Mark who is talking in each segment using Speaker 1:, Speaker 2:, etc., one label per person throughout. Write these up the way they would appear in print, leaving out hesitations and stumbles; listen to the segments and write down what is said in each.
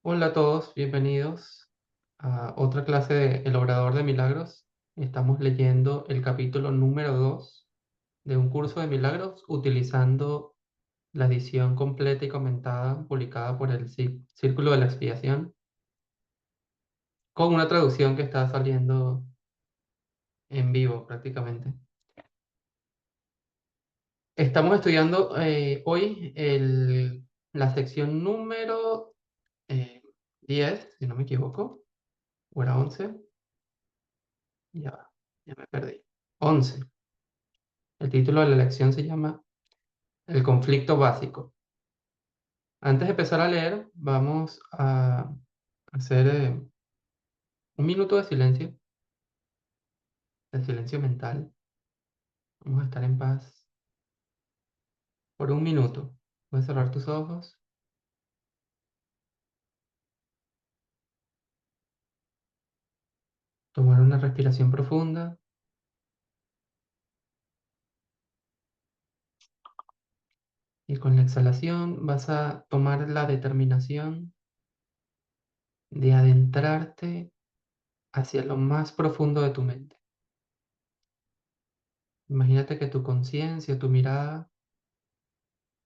Speaker 1: Hola a todos, bienvenidos a otra clase de El Obrador de Milagros. Estamos leyendo el capítulo número 2 de un curso de milagros utilizando la edición completa y comentada publicada por el Círculo de la Expiación, con una traducción que está saliendo en vivo prácticamente. Estamos estudiando hoy la sección número 10, si no me equivoco, o era 11. Ya, ya me perdí. 11. El título de la lección se llama El conflicto básico. Antes de empezar a leer, vamos a hacer un minuto de silencio mental. Vamos a estar en paz por un minuto. Puedes cerrar tus ojos, tomar una respiración profunda y con la exhalación vas a tomar la determinación de adentrarte hacia lo más profundo de tu mente. Imagínate que tu conciencia, tu mirada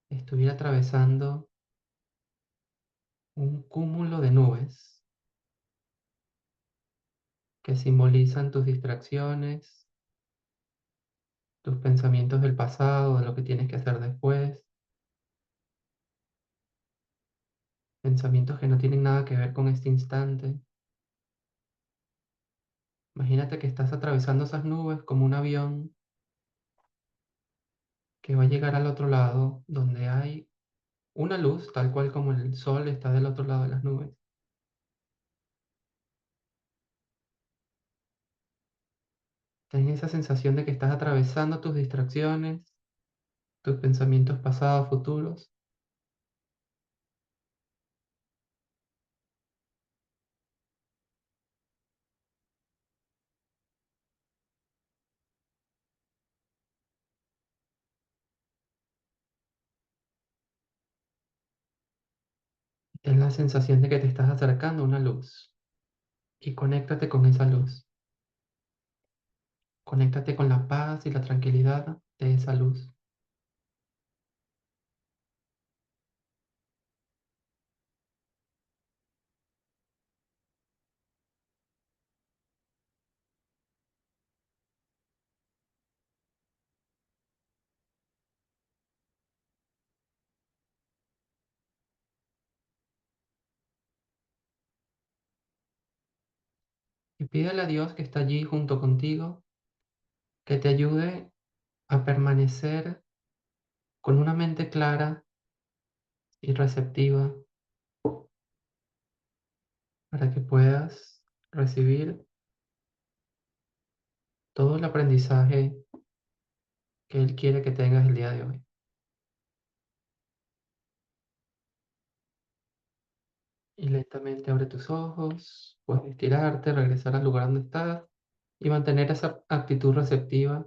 Speaker 1: estuviera atravesando un cúmulo de nubes que simbolizan tus distracciones, tus pensamientos del pasado, de lo que tienes que hacer después, pensamientos que no tienen nada que ver con este instante. Imagínate que estás atravesando esas nubes como un avión que va a llegar al otro lado, donde hay una luz, tal cual como el sol está del otro lado de las nubes. Ten esa sensación de que estás atravesando tus distracciones, tus pensamientos pasados, futuros, ten la sensación de que te estás acercando a una luz y conéctate con esa luz. Conéctate con la paz y la tranquilidad de esa luz. Y pídele a Dios que está allí junto contigo, que te ayude a permanecer con una mente clara y receptiva para que puedas recibir todo el aprendizaje que Él quiere que tengas el día de hoy. Y lentamente abre tus ojos, puedes estirarte, regresar al lugar donde estás y mantener esa actitud receptiva,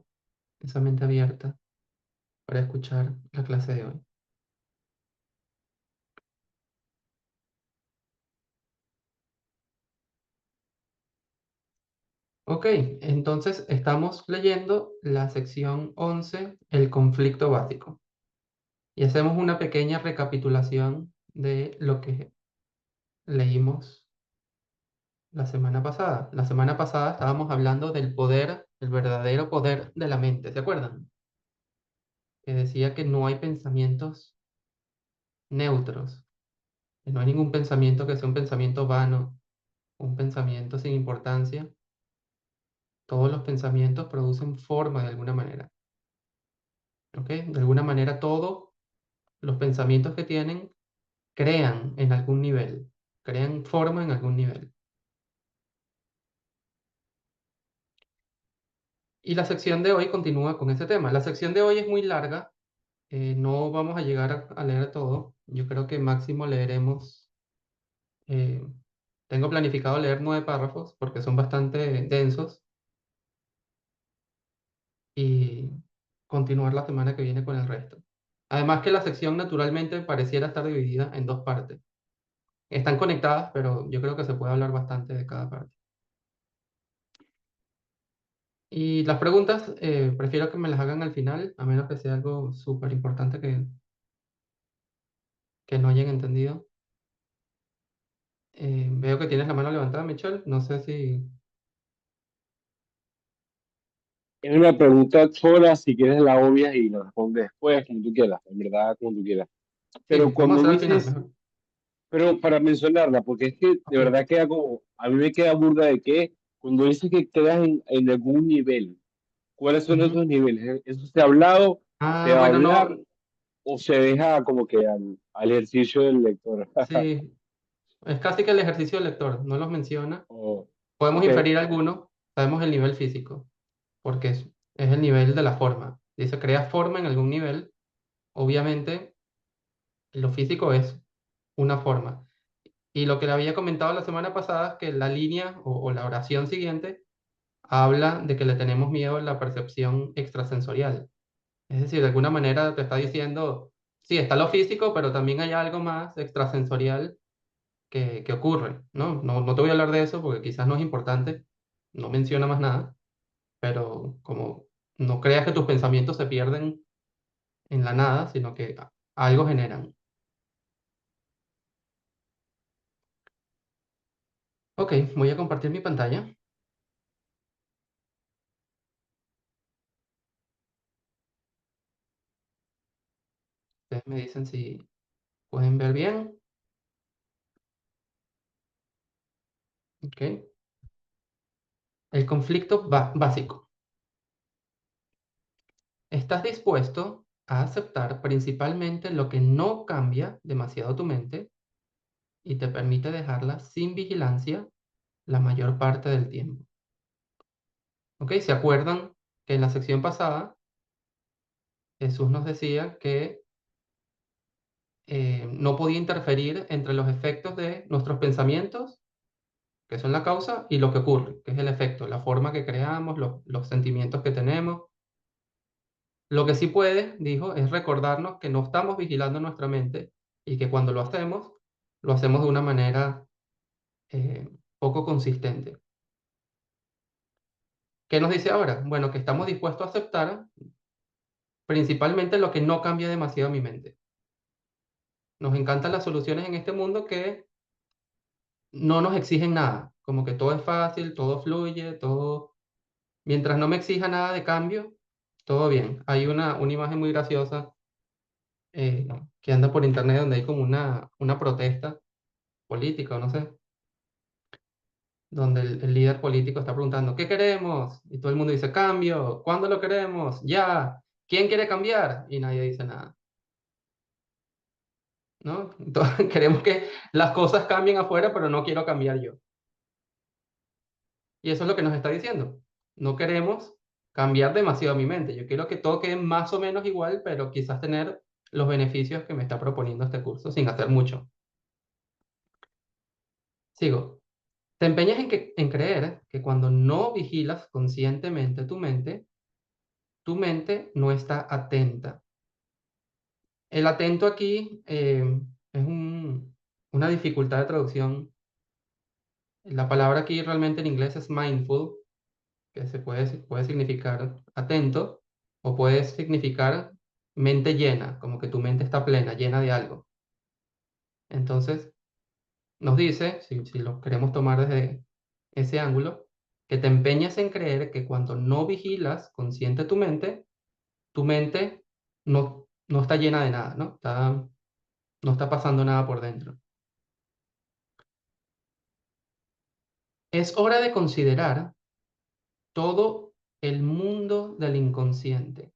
Speaker 1: esa mente abierta para escuchar la clase de hoy. Ok, entonces estamos leyendo la sección 11, el conflicto básico. Y hacemos una pequeña recapitulación de lo que leímos la semana pasada. La semana pasada estábamos hablando del poder, el verdadero poder de la mente, ¿se acuerdan? Que decía que no hay pensamientos neutros, que no hay ningún pensamiento que sea un pensamiento vano, un pensamiento sin importancia. Todos los pensamientos producen forma de alguna manera, ¿ok? De alguna manera todos los pensamientos que tienen crean en algún nivel, crean forma en algún nivel. Y la sección de hoy continúa con ese tema. La sección de hoy es muy larga, no vamos a llegar a leer todo. Yo creo que máximo leeremos, eh, tengo planificado leer 9 párrafos porque son bastante densos y continuar la semana que viene con el resto. Además que la sección naturalmente pareciera estar dividida en dos partes. Están conectadas, pero yo creo que se puede hablar bastante de cada parte. Y las preguntas, prefiero que me las hagan al final, a menos que sea algo súper importante que no hayan entendido. Veo que tienes la mano levantada, Michelle. No sé si...
Speaker 2: Es una pregunta sola, si quieres la obvias y la respondes después, como tú quieras, en verdad, como tú quieras. Pero
Speaker 1: Sí, vamos a
Speaker 2: cuando
Speaker 1: hacer al final
Speaker 2: dices,
Speaker 1: mejor.
Speaker 2: pero para mencionarla, porque es que de
Speaker 1: Ok.
Speaker 2: verdad queda como, a mí me queda burda de que cuando dices que quedas en algún nivel, ¿cuáles son
Speaker 1: Ujú.
Speaker 2: esos niveles? ¿Eso se ha hablado, se
Speaker 1: Ah,
Speaker 2: va a
Speaker 1: bueno,
Speaker 2: hablar
Speaker 1: no.
Speaker 2: o se deja como que al ejercicio del lector?
Speaker 1: Sí, es casi que el ejercicio del lector, no los menciona.
Speaker 2: O,
Speaker 1: Podemos
Speaker 2: ok,
Speaker 1: inferir algunos, sabemos el nivel físico, porque es el nivel de la forma. Dice, crea forma en algún nivel. Obviamente, lo físico es una forma. Y lo que le había comentado la semana pasada es que la línea o la oración siguiente habla de que le tenemos miedo a la percepción extrasensorial. Es decir, de alguna manera te está diciendo, sí, está lo físico, pero también hay algo más extrasensorial que ocurre, ¿no? No te voy a hablar de eso porque quizás no es importante, no menciona más nada, pero como no creas que tus pensamientos se pierden en la nada, sino que algo generan. Ok, voy a compartir mi pantalla. Ustedes me dicen si pueden ver bien. Ok. El conflicto básico. ¿Estás dispuesto a aceptar principalmente lo que no cambia demasiado tu mente y te permite dejarla sin vigilancia la mayor parte del tiempo? ¿Ok? ¿Se acuerdan que en la sección pasada Jesús nos decía que no podía interferir entre los efectos de nuestros pensamientos, que son la causa, y lo que ocurre, que es el efecto, la forma que creamos, los sentimientos que tenemos? Lo que sí puede, dijo, es recordarnos que no estamos vigilando nuestra mente y que cuando lo hacemos de una manera poco consistente. ¿Qué nos dice ahora? Bueno, que estamos dispuestos a aceptar principalmente lo que no cambia demasiado mi mente. Nos encantan las soluciones en este mundo que no nos exigen nada, como que todo es fácil, todo fluye, todo... Mientras no me exija nada de cambio, todo bien. Hay una imagen muy graciosa eh, que anda por internet donde hay como una protesta política, o no sé, donde el líder político está preguntando, ¿qué queremos? Y todo el mundo dice, cambio, ¿cuándo lo queremos? Ya, ¿quién quiere cambiar? Y nadie dice nada, ¿no? Entonces, queremos que las cosas cambien afuera, pero no quiero cambiar yo. Y eso es lo que nos está diciendo. No queremos cambiar demasiado mi mente. Yo quiero que todo quede más o menos igual, pero quizás tener los beneficios que me está proponiendo este curso sin hacer mucho. Sigo. Te empeñas en creer que cuando no vigilas conscientemente tu mente no está atenta. El atento aquí es una dificultad de traducción. La palabra aquí realmente en inglés es mindful, que puede significar atento o puede significar mente llena, como que tu mente está plena, llena de algo. Entonces, nos dice, si lo queremos tomar desde ese ángulo, que te empeñas en creer que cuando no vigilas consciente tu mente no está llena de nada, ¿no? No está pasando nada por dentro. Es hora de considerar todo el mundo del inconsciente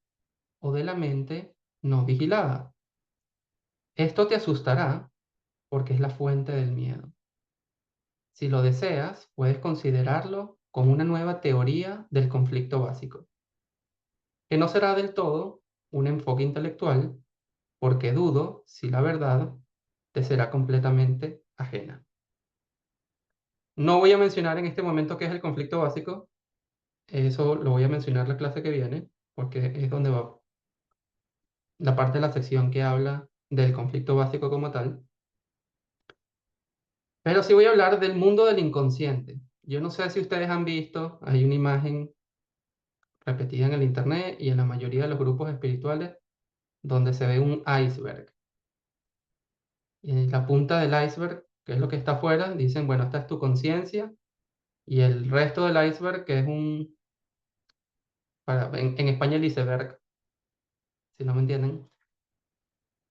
Speaker 1: o de la mente no vigilada. Esto te asustará porque es la fuente del miedo. Si lo deseas, puedes considerarlo como una nueva teoría del conflicto básico, que no será del todo un enfoque intelectual, porque dudo si la verdad te será completamente ajena. No voy a mencionar en este momento qué es el conflicto básico, eso lo voy a mencionar la clase que viene, porque es donde va la parte de la sección que habla del conflicto básico como tal. Pero sí voy a hablar del mundo del inconsciente. Yo no sé si ustedes han visto, hay una imagen repetida en el internet y en la mayoría de los grupos espirituales donde se ve un iceberg. Y en la punta del iceberg, que es lo que está afuera, dicen, bueno, esta es tu conciencia y el resto del iceberg, que es en España el iceberg, si no me entienden,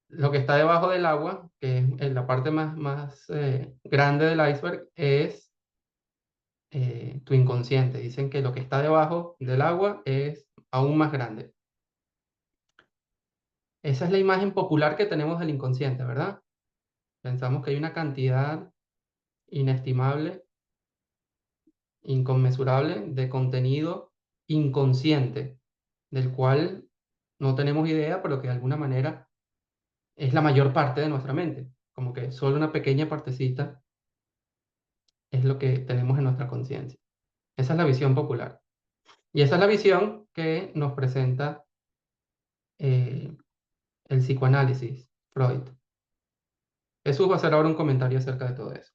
Speaker 1: lo que está debajo del agua, que es en la parte más grande del iceberg, es tu inconsciente. Dicen que lo que está debajo del agua es aún más grande. Esa es la imagen popular que tenemos del inconsciente, ¿verdad? Pensamos que hay una cantidad inestimable, inconmensurable de contenido inconsciente, del cual no tenemos idea, pero que de alguna manera es la mayor parte de nuestra mente. Como que solo una pequeña partecita es lo que tenemos en nuestra conciencia. Esa es la visión popular. Y esa es la visión que nos presenta eh, el psicoanálisis, Freud. Jesús va a hacer ahora un comentario acerca de todo eso.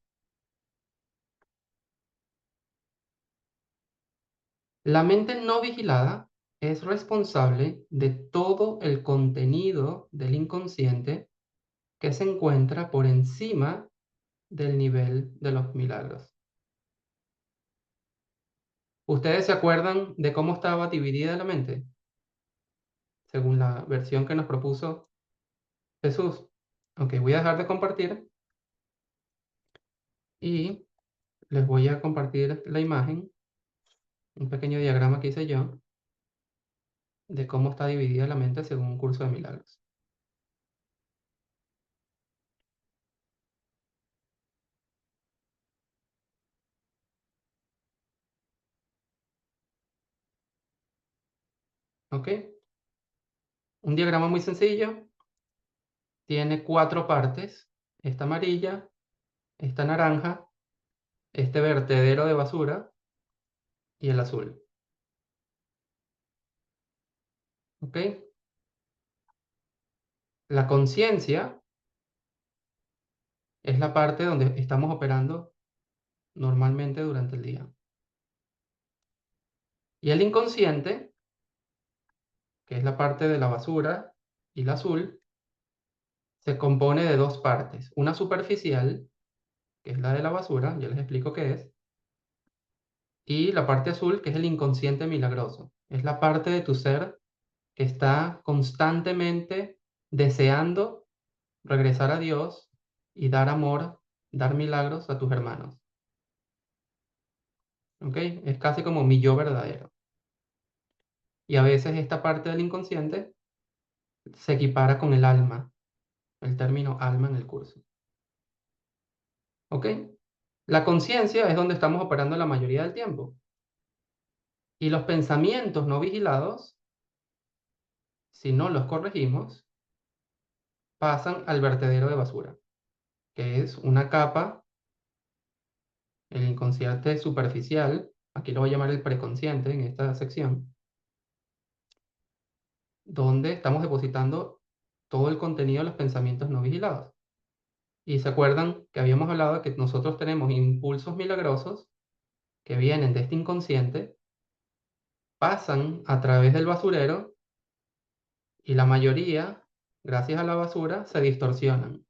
Speaker 1: La mente no vigilada es responsable de todo el contenido del inconsciente que se encuentra por encima del nivel de los milagros. ¿Ustedes se acuerdan de cómo estaba dividida la mente? Según la versión que nos propuso Jesús. Ok, voy a dejar de compartir y les voy a compartir la imagen, un pequeño diagrama que hice yo de cómo está dividida la mente según un curso de milagros. ¿Ok? Un diagrama muy sencillo, tiene cuatro partes, esta amarilla, esta naranja, este vertedero de basura y el azul. ¿Ok? La conciencia es la parte donde estamos operando normalmente durante el día. Y el inconsciente, que es la parte de la basura y la azul, se compone de dos partes. Una superficial, que es la de la basura, ya les explico qué es, y la parte azul, que es el inconsciente milagroso. Es la parte de tu ser que está constantemente deseando regresar a Dios y dar amor, dar milagros a tus hermanos. ¿Ok? Es casi como mi yo verdadero. Y a veces esta parte del inconsciente se equipara con el alma, el término alma en el curso. ¿Ok? La conciencia es donde estamos operando la mayoría del tiempo. Y los pensamientos no vigilados, si no los corregimos, pasan al vertedero de basura, que es una capa, el inconsciente superficial, aquí lo voy a llamar el preconsciente en esta sección, donde estamos depositando todo el contenido de los pensamientos no vigilados. Y se acuerdan que habíamos hablado de que nosotros tenemos impulsos milagrosos que vienen de este inconsciente, pasan a través del basurero y la mayoría, gracias a la basura, se distorsionan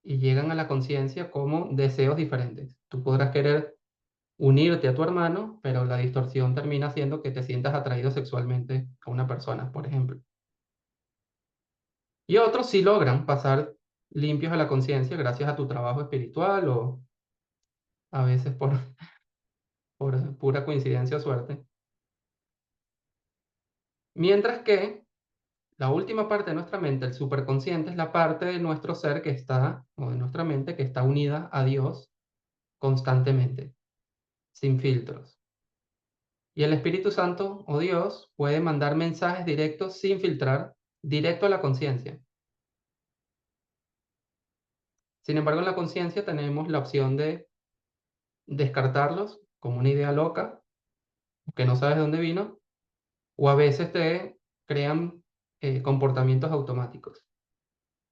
Speaker 1: y llegan a la conciencia como deseos diferentes. Tú podrás querer unirte a tu hermano, pero la distorsión termina haciendo que te sientas atraído sexualmente a una persona, por ejemplo. Y otros sí logran pasar limpios a la conciencia gracias a tu trabajo espiritual o a veces por pura coincidencia o suerte. Mientras que la última parte de nuestra mente, el superconsciente, es la parte de nuestro ser que está, o de nuestra mente, que está unida a Dios constantemente, sin filtros. Y el Espíritu Santo o Dios puede mandar mensajes directos sin filtrar, directo a la conciencia. Sin embargo, en la conciencia tenemos la opción de descartarlos como una idea loca, que no sabes de dónde vino, o a veces te crean comportamientos automáticos,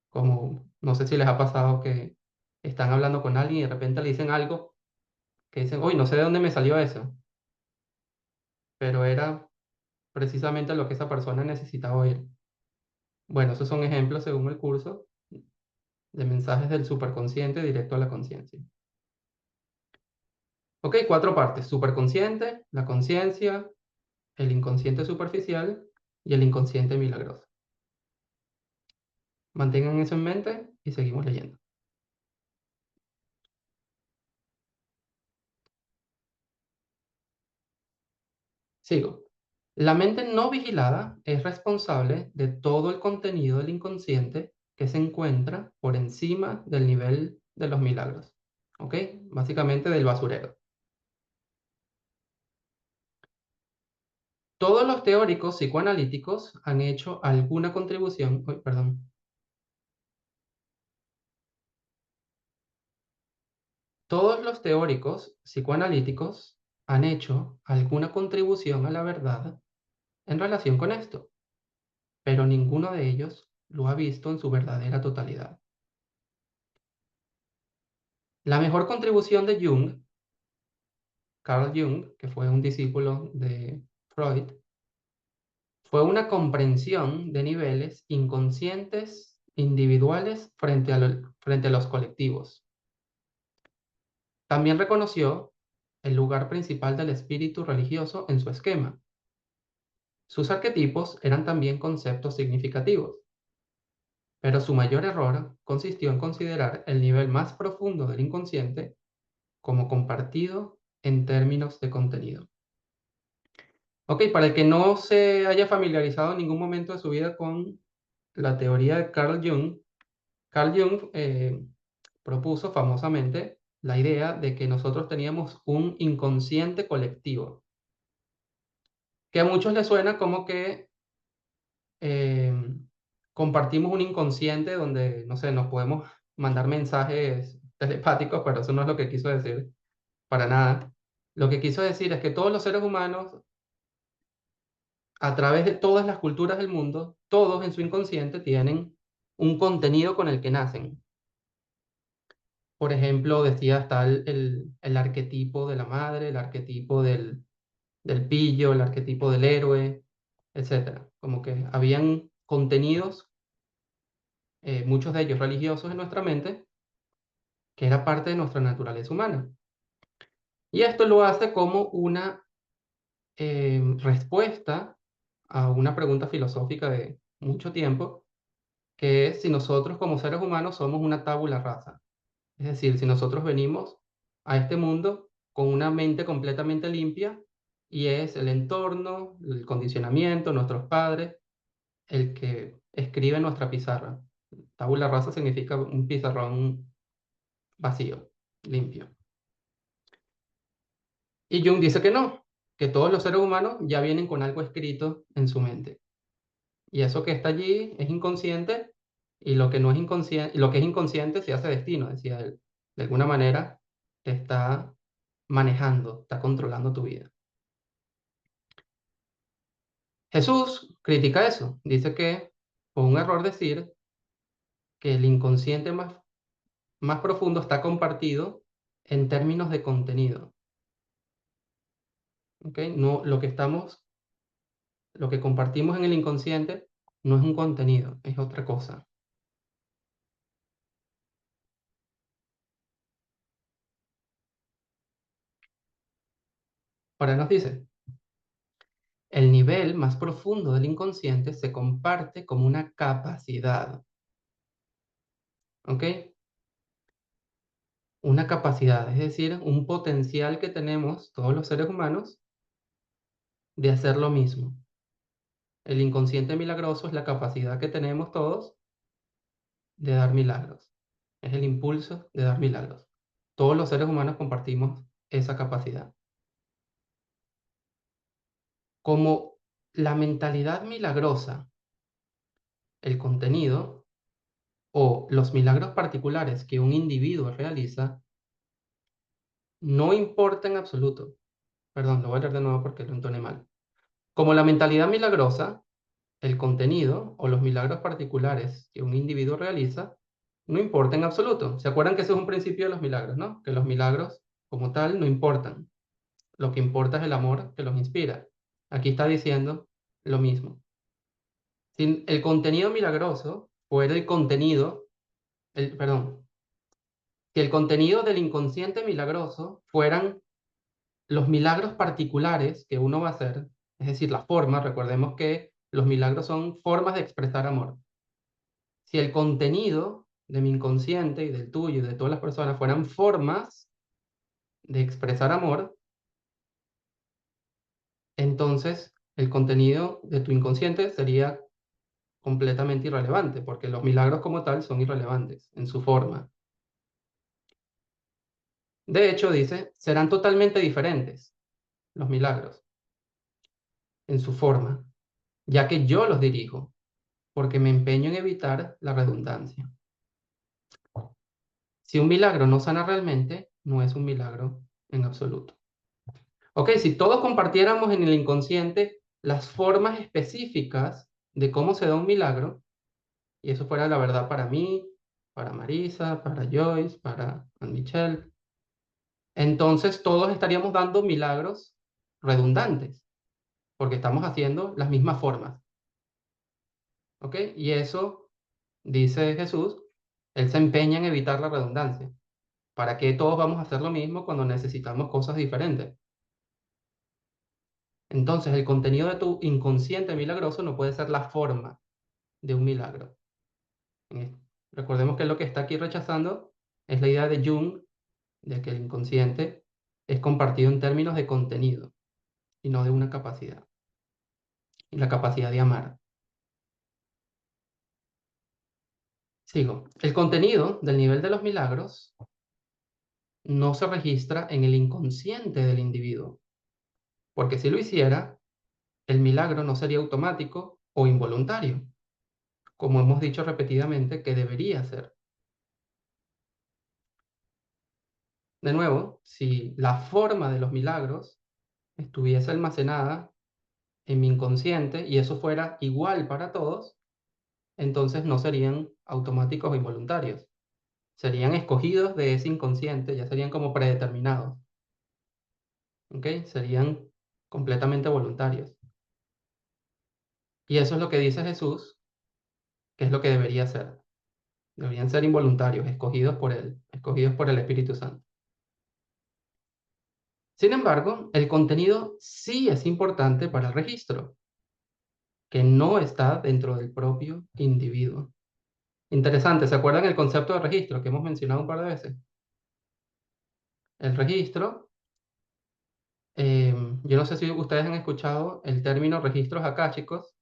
Speaker 1: como no sé si les ha pasado que están hablando con alguien y de repente le dicen algo que dicen, uy, no sé de dónde me salió eso, pero era precisamente lo que esa persona necesitaba oír. Bueno, esos son ejemplos según el curso de mensajes del superconsciente directo a la conciencia. Ok, 4 partes: superconsciente, la conciencia, el inconsciente superficial y el inconsciente milagroso. Mantengan eso en mente y seguimos leyendo. Sigo. La mente no vigilada es responsable de todo el contenido del inconsciente que se encuentra por encima del nivel de los milagros. ¿Ok? Básicamente del basurero. Todos los teóricos psicoanalíticos han hecho alguna contribución, uy, perdón. Todos los teóricos psicoanalíticos han hecho alguna contribución a la verdad en relación con esto, pero ninguno de ellos lo ha visto en su verdadera totalidad. La mejor contribución de Jung, Carl Jung, que fue un discípulo de Freud, fue una comprensión de niveles inconscientes individuales frente a los colectivos. También reconoció el lugar principal del espíritu religioso en su esquema. Sus arquetipos eran también conceptos significativos, pero su mayor error consistió en considerar el nivel más profundo del inconsciente como compartido en términos de contenido. Ok, para el que no se haya familiarizado en ningún momento de su vida con la teoría de Carl Jung propuso famosamente la idea de que nosotros teníamos un inconsciente colectivo, que a muchos les suena como que eh, compartimos un inconsciente donde, no sé, nos podemos mandar mensajes telepáticos, pero eso no es lo que quiso decir para nada. Lo que quiso decir es que todos los seres humanos, a través de todas las culturas del mundo, todos en su inconsciente tienen un contenido con el que nacen. Por ejemplo, decía, está el arquetipo de la madre, el arquetipo del pillo, el arquetipo del héroe, etcétera. Como que habían contenidos, muchos de ellos religiosos en nuestra mente, que era parte de nuestra naturaleza humana. Y esto lo hace como una respuesta a una pregunta filosófica de mucho tiempo, que es si nosotros como seres humanos somos una tabula rasa. Es decir, si nosotros venimos a este mundo con una mente completamente limpia y es el entorno, el condicionamiento, nuestros padres, el que escribe nuestra pizarra. Tabula rasa significa un pizarrón vacío, limpio. Y Jung dice que no, que todos los seres humanos ya vienen con algo escrito en su mente. Y eso que está allí es inconsciente, y lo que no es inconsciente, lo que es inconsciente se hace destino, decía él. De alguna manera te está manejando, está controlando tu vida. Jesús critica eso, dice que fue un error decir que el inconsciente más profundo está compartido en términos de contenido. ¿Ok? No, lo que compartimos en el inconsciente no es un contenido, es otra cosa. Ahora nos dice, el nivel más profundo del inconsciente se comparte como una capacidad. ¿Ok? Una capacidad, es decir, un potencial que tenemos todos los seres humanos de hacer lo mismo. El inconsciente milagroso es la capacidad que tenemos todos de dar milagros. Es el impulso de dar milagros. Todos los seres humanos compartimos esa capacidad. Como la mentalidad milagrosa, el contenido o los milagros particulares que un individuo realiza, no importa en absoluto. Perdón, lo voy a leer de nuevo porque lo entoné mal. Como la mentalidad milagrosa, el contenido o los milagros particulares que un individuo realiza no importa en absoluto. ¿Se acuerdan que ese es un principio de los milagros, no? Que los milagros como tal no importan. Lo que importa es el amor que los inspira. Aquí está diciendo lo mismo. Si el contenido milagroso fuera el contenido, perdón, si el contenido del inconsciente milagroso fueran los milagros particulares que uno va a hacer, es decir, la forma, recordemos que los milagros son formas de expresar amor. Si el contenido de mi inconsciente y del tuyo y de todas las personas fueran formas de expresar amor, entonces el contenido de tu inconsciente sería completamente irrelevante, porque los milagros como tal son irrelevantes en su forma. De hecho, dice, serán totalmente diferentes los milagros en su forma, ya que yo los dirijo, porque me empeño en evitar la redundancia. Si un milagro no sana realmente, no es un milagro en absoluto. Ok, si todos compartiéramos en el inconsciente las formas específicas de cómo se da un milagro, y eso fuera la verdad para mí, para Marisa, para Joyce, para Michelle, entonces todos estaríamos dando milagros redundantes, porque estamos haciendo las mismas formas. ¿Ok? Y eso, dice Jesús, Él se empeña en evitar la redundancia. ¿Para qué todos vamos a hacer lo mismo cuando necesitamos cosas diferentes? Entonces, el contenido de tu inconsciente milagroso no puede ser la forma de un milagro. Eh, Recordemos que lo que está aquí rechazando es la idea de Jung de que el inconsciente es compartido en términos de contenido y no de una capacidad, y la capacidad de amar. Sigo. El contenido del nivel de los milagros no se registra en el inconsciente del individuo, porque si lo hiciera, el milagro no sería automático o involuntario, como hemos dicho repetidamente que debería ser. De nuevo, si la forma de los milagros estuviese almacenada en mi inconsciente y eso fuera igual para todos, entonces no serían automáticos o involuntarios. Serían escogidos de ese inconsciente, ya serían como predeterminados. ¿Ok? Serían completamente voluntarios. Y eso es lo que dice Jesús, que es lo que debería ser. Deberían ser involuntarios, escogidos por Él, escogidos por el Espíritu Santo. Sin embargo, el contenido sí es importante para el registro, que no está dentro del propio individuo. Interesante, ¿se acuerdan el concepto de registro que hemos mencionado un par de veces? El registro, yo no sé si ustedes han escuchado el término registros akáshicos,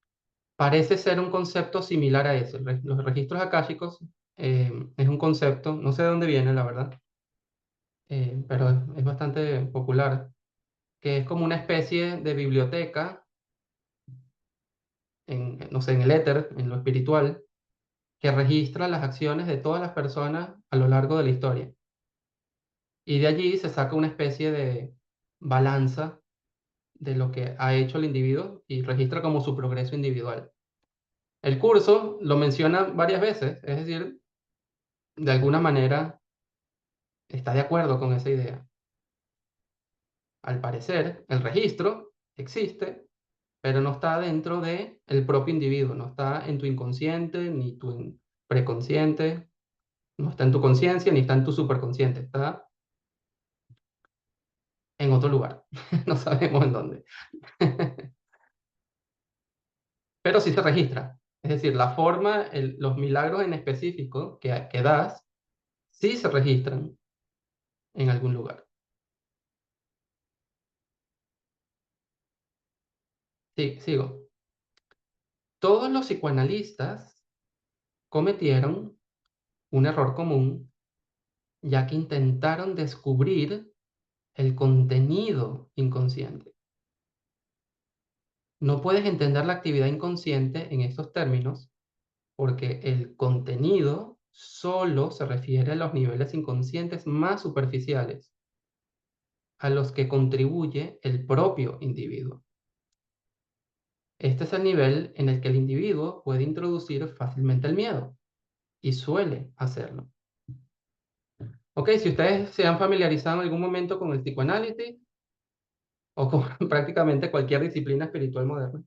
Speaker 1: parece ser un concepto similar a eso. Los registros akáshicos es un concepto, no sé de dónde viene, la verdad, pero es bastante popular, que es como una especie de biblioteca, no sé, en el éter, en lo espiritual, que registra las acciones de todas las personas a lo largo de la historia. Y de allí se saca una especie de balanza de lo que ha hecho el individuo y registra como su progreso individual. El curso lo menciona varias veces, es decir, de alguna manera está de acuerdo con esa idea. Al parecer, el registro existe, pero no está dentro de el propio individuo, no está en tu inconsciente, ni tu preconsciente, no está en tu conciencia, ni está en tu superconsciente, está en otro lugar, no sabemos en dónde. Pero sí se registra, es decir, la forma, los milagros en específico que das, sí se registran en algún lugar. Sí, sigo. Todos los psicoanalistas cometieron un error común, ya que intentaron descubrir el contenido inconsciente. No puedes entender la actividad inconsciente en estos términos porque el contenido solo se refiere a los niveles inconscientes más superficiales, a los que contribuye el propio individuo. Este es el nivel en el que el individuo puede introducir fácilmente el miedo. y suele hacerlo. Ok, si ustedes se han familiarizado en algún momento con el psicoanálisis o con prácticamente cualquier disciplina espiritual moderna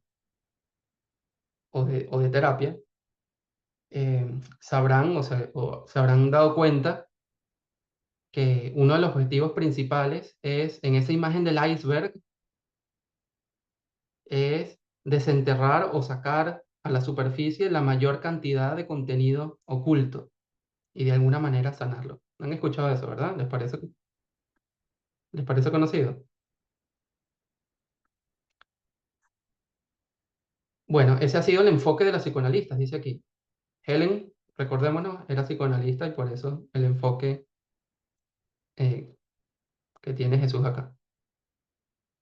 Speaker 1: o de terapia, sabrán o se habrán dado cuenta que uno de los objetivos principales es, en esa imagen del iceberg, es desenterrar o sacar a la superficie la mayor cantidad de contenido oculto y de alguna manera sanarlo. ¿Han escuchado eso, verdad? Les parece conocido? Bueno, ese ha sido el enfoque de las psicoanalistas, dice aquí. Helen, recordémonos, era psicoanalista y por eso el enfoque eh, que tiene Jesús acá.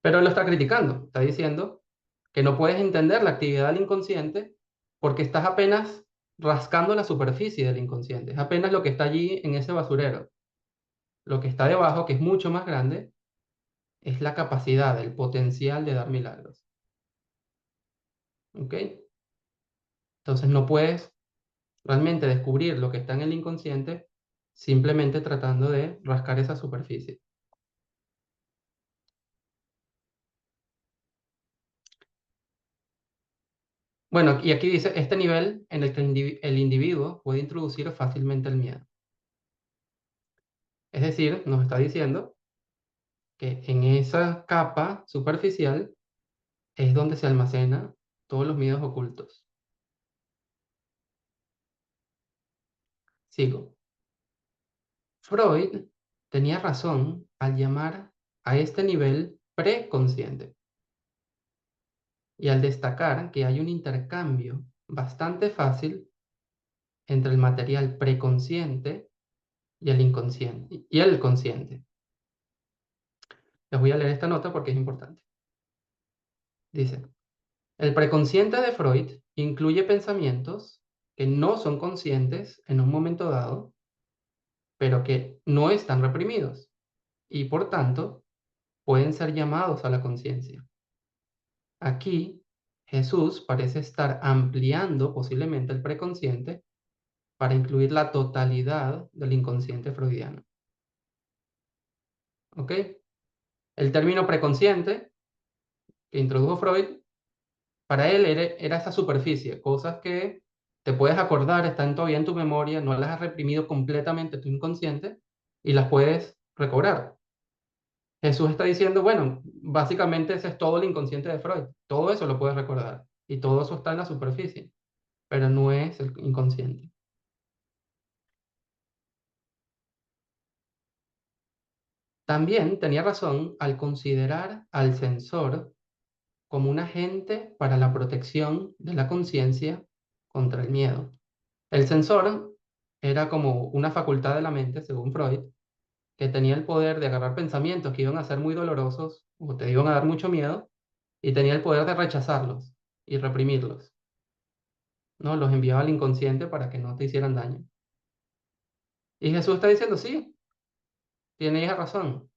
Speaker 1: Pero lo está criticando, está diciendo que no puedes entender la actividad del inconsciente porque estás apenas rascando la superficie del inconsciente, es apenas lo que está allí en ese basurero. Lo que está debajo, que es mucho más grande, es la capacidad, el potencial de dar milagros. ¿Ok? Entonces no puedes realmente descubrir lo que está en el inconsciente simplemente tratando de rascar esa superficie. Bueno, y aquí dice, este nivel en el que el individuo puede introducir fácilmente el miedo. Es decir, nos está diciendo que en esa capa superficial es donde se almacenan todos los miedos ocultos. Sigo. Freud tenía razón al llamar a este nivel preconsciente y al destacar que hay un intercambio bastante fácil entre el material preconsciente y el inconsciente y el consciente. Les voy a leer esta nota porque es importante. Dice, el preconsciente de Freud incluye pensamientos que no son conscientes en un momento dado, pero que no están reprimidos y por tanto pueden ser llamados a la conciencia. Aquí, Jesús parece estar ampliando posiblemente el preconsciente para incluir la totalidad del inconsciente freudiano. ¿Ok? El término preconsciente que introdujo Freud, para él era esa superficie, cosas que te puedes acordar, están todavía en tu memoria, no las has reprimido completamente tu inconsciente y las puedes recobrar. Jesús está diciendo, bueno, básicamente ese es todo el inconsciente de Freud, todo eso lo puedes recordar y todo eso está en la superficie, pero no es el inconsciente. También tenía razón al considerar al censor como un agente para la protección de la conciencia contra el miedo. El sensor era como una facultad de la mente, según Freud, que tenía el poder de agarrar pensamientos que iban a ser muy dolorosos o te iban a dar mucho miedo y tenía el poder de rechazarlos y reprimirlos, ¿no? Los enviaba al inconsciente para que no te hicieran daño. Y Jesús está diciendo, sí, tienes razón.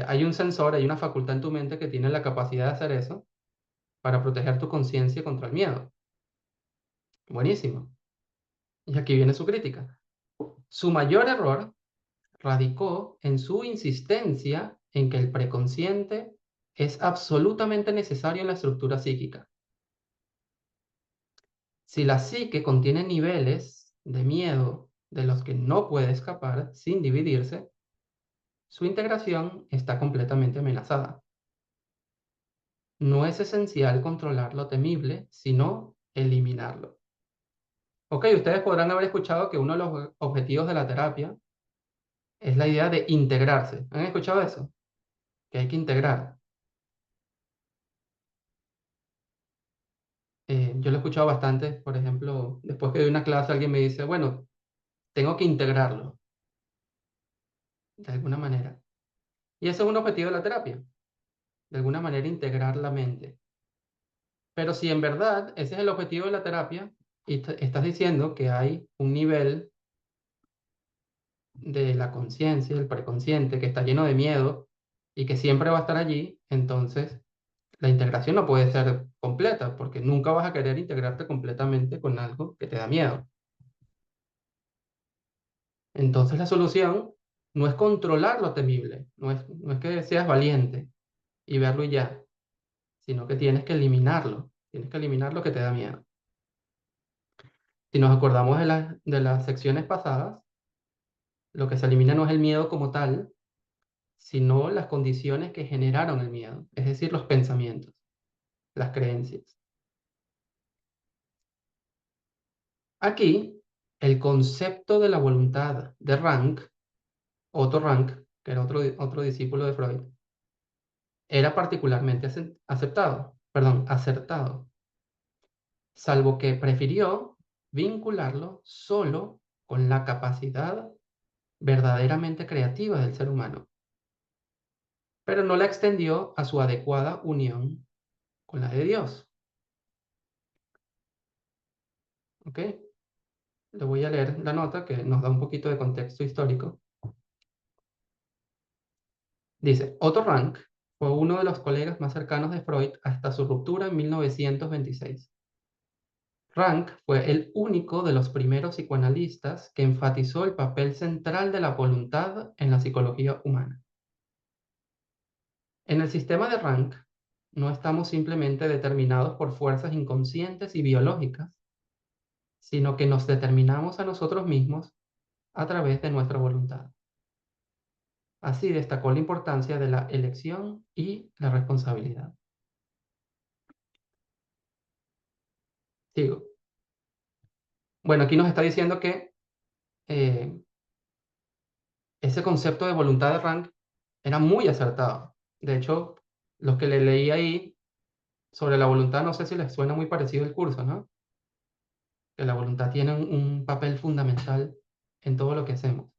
Speaker 1: Hay un sensor, hay una facultad en tu mente que tiene la capacidad de hacer eso para proteger tu conciencia contra el miedo. Buenísimo. Y aquí viene su crítica. Su mayor error radicó en su insistencia en que el preconsciente es absolutamente necesario en la estructura psíquica. Si la psique contiene niveles de miedo de los que no puede escapar sin dividirse, su integración está completamente amenazada. No es esencial controlar lo temible, sino eliminarlo. Ok, ustedes podrán haber escuchado que uno de los objetivos de la terapia es la idea de integrarse. ¿Han escuchado eso? Que hay que integrar. Yo lo he escuchado bastante, por ejemplo, después que doy una clase alguien me dice, bueno, tengo que integrarlo de alguna manera. Y ese es un objetivo de la terapia, de alguna manera integrar la mente. Pero si en verdad ese es el objetivo de la terapia y estás diciendo que hay un nivel de la conciencia, el preconsciente, que está lleno de miedo y que siempre va a estar allí, entonces la integración no puede ser completa porque nunca vas a querer integrarte completamente con algo que te da miedo. Entonces la solución no es controlar lo temible, no es que seas valiente y verlo y ya, sino que tienes que eliminar lo que te da miedo. Si nos acordamos de las secciones pasadas, lo que se elimina no es el miedo como tal, sino las condiciones que generaron el miedo, es decir, los pensamientos, las creencias. Aquí, el concepto de la voluntad de Rank, Otto Rank, que era otro discípulo de Freud, era particularmente acertado, salvo que prefirió vincularlo solo con la capacidad verdaderamente creativa del ser humano, pero no la extendió a su adecuada unión con la de Dios. ¿Ok? Le voy a leer la nota que nos da un poquito de contexto histórico. Dice, Otto Rank fue uno de los colegas más cercanos de Freud hasta su ruptura en 1926. Rank fue el único de los primeros psicoanalistas que enfatizó el papel central de la voluntad en la psicología humana. En el sistema de Rank, no estamos simplemente determinados por fuerzas inconscientes y biológicas, sino que nos determinamos a nosotros mismos a través de nuestra voluntad. Así destacó la importancia de la elección y la responsabilidad. Sigo. Bueno, aquí nos está diciendo que eh, ese concepto de voluntad de Rank era muy acertado. De hecho, los que le leí ahí sobre la voluntad, no sé si les suena muy parecido el curso, ¿no? Que la voluntad tiene un papel fundamental en todo lo que hacemos.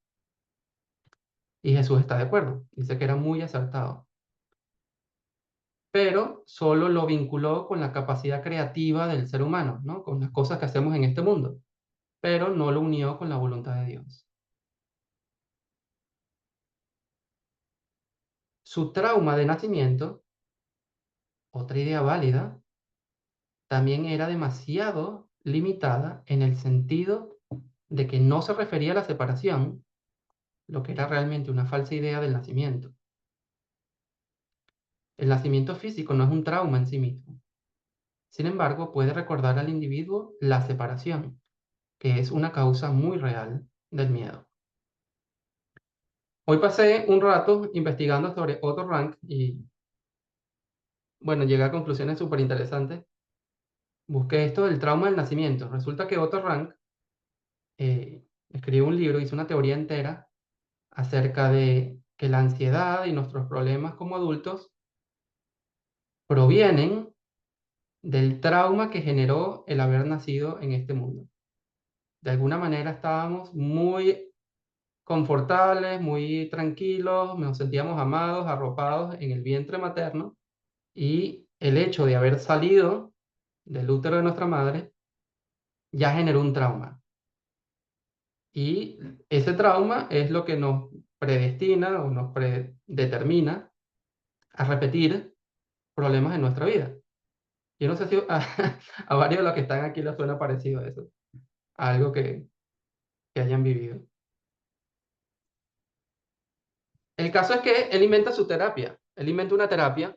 Speaker 1: Y Jesús está de acuerdo, dice que era muy acertado. Pero solo lo vinculó con la capacidad creativa del ser humano, ¿no? Con las cosas que hacemos en este mundo, pero no lo unió con la voluntad de Dios. Su trauma de nacimiento, otra idea válida, también era demasiado limitada en el sentido de que no se refería a la separación, lo que era realmente una falsa idea del nacimiento. El nacimiento físico no es un trauma en sí mismo. Sin embargo, puede recordar al individuo la separación, que es una causa muy real del miedo. Hoy pasé un rato investigando sobre Otto Rank y, bueno, llegué a conclusiones súper interesantes. Busqué esto del trauma del nacimiento. Resulta que Otto Rank escribió un libro, hizo una teoría entera acerca de que la ansiedad y nuestros problemas como adultos provienen del trauma que generó el haber nacido en este mundo. De alguna manera estábamos muy confortables, muy tranquilos, nos sentíamos amados, arropados en el vientre materno y el hecho de haber salido del útero de nuestra madre ya generó un trauma. Y ese trauma es lo que nos predestina o nos predetermina a repetir problemas en nuestra vida. Yo no sé si a varios de los que están aquí les suena parecido a eso, a algo que hayan vivido. El caso es que él inventa su terapia. Él inventa una terapia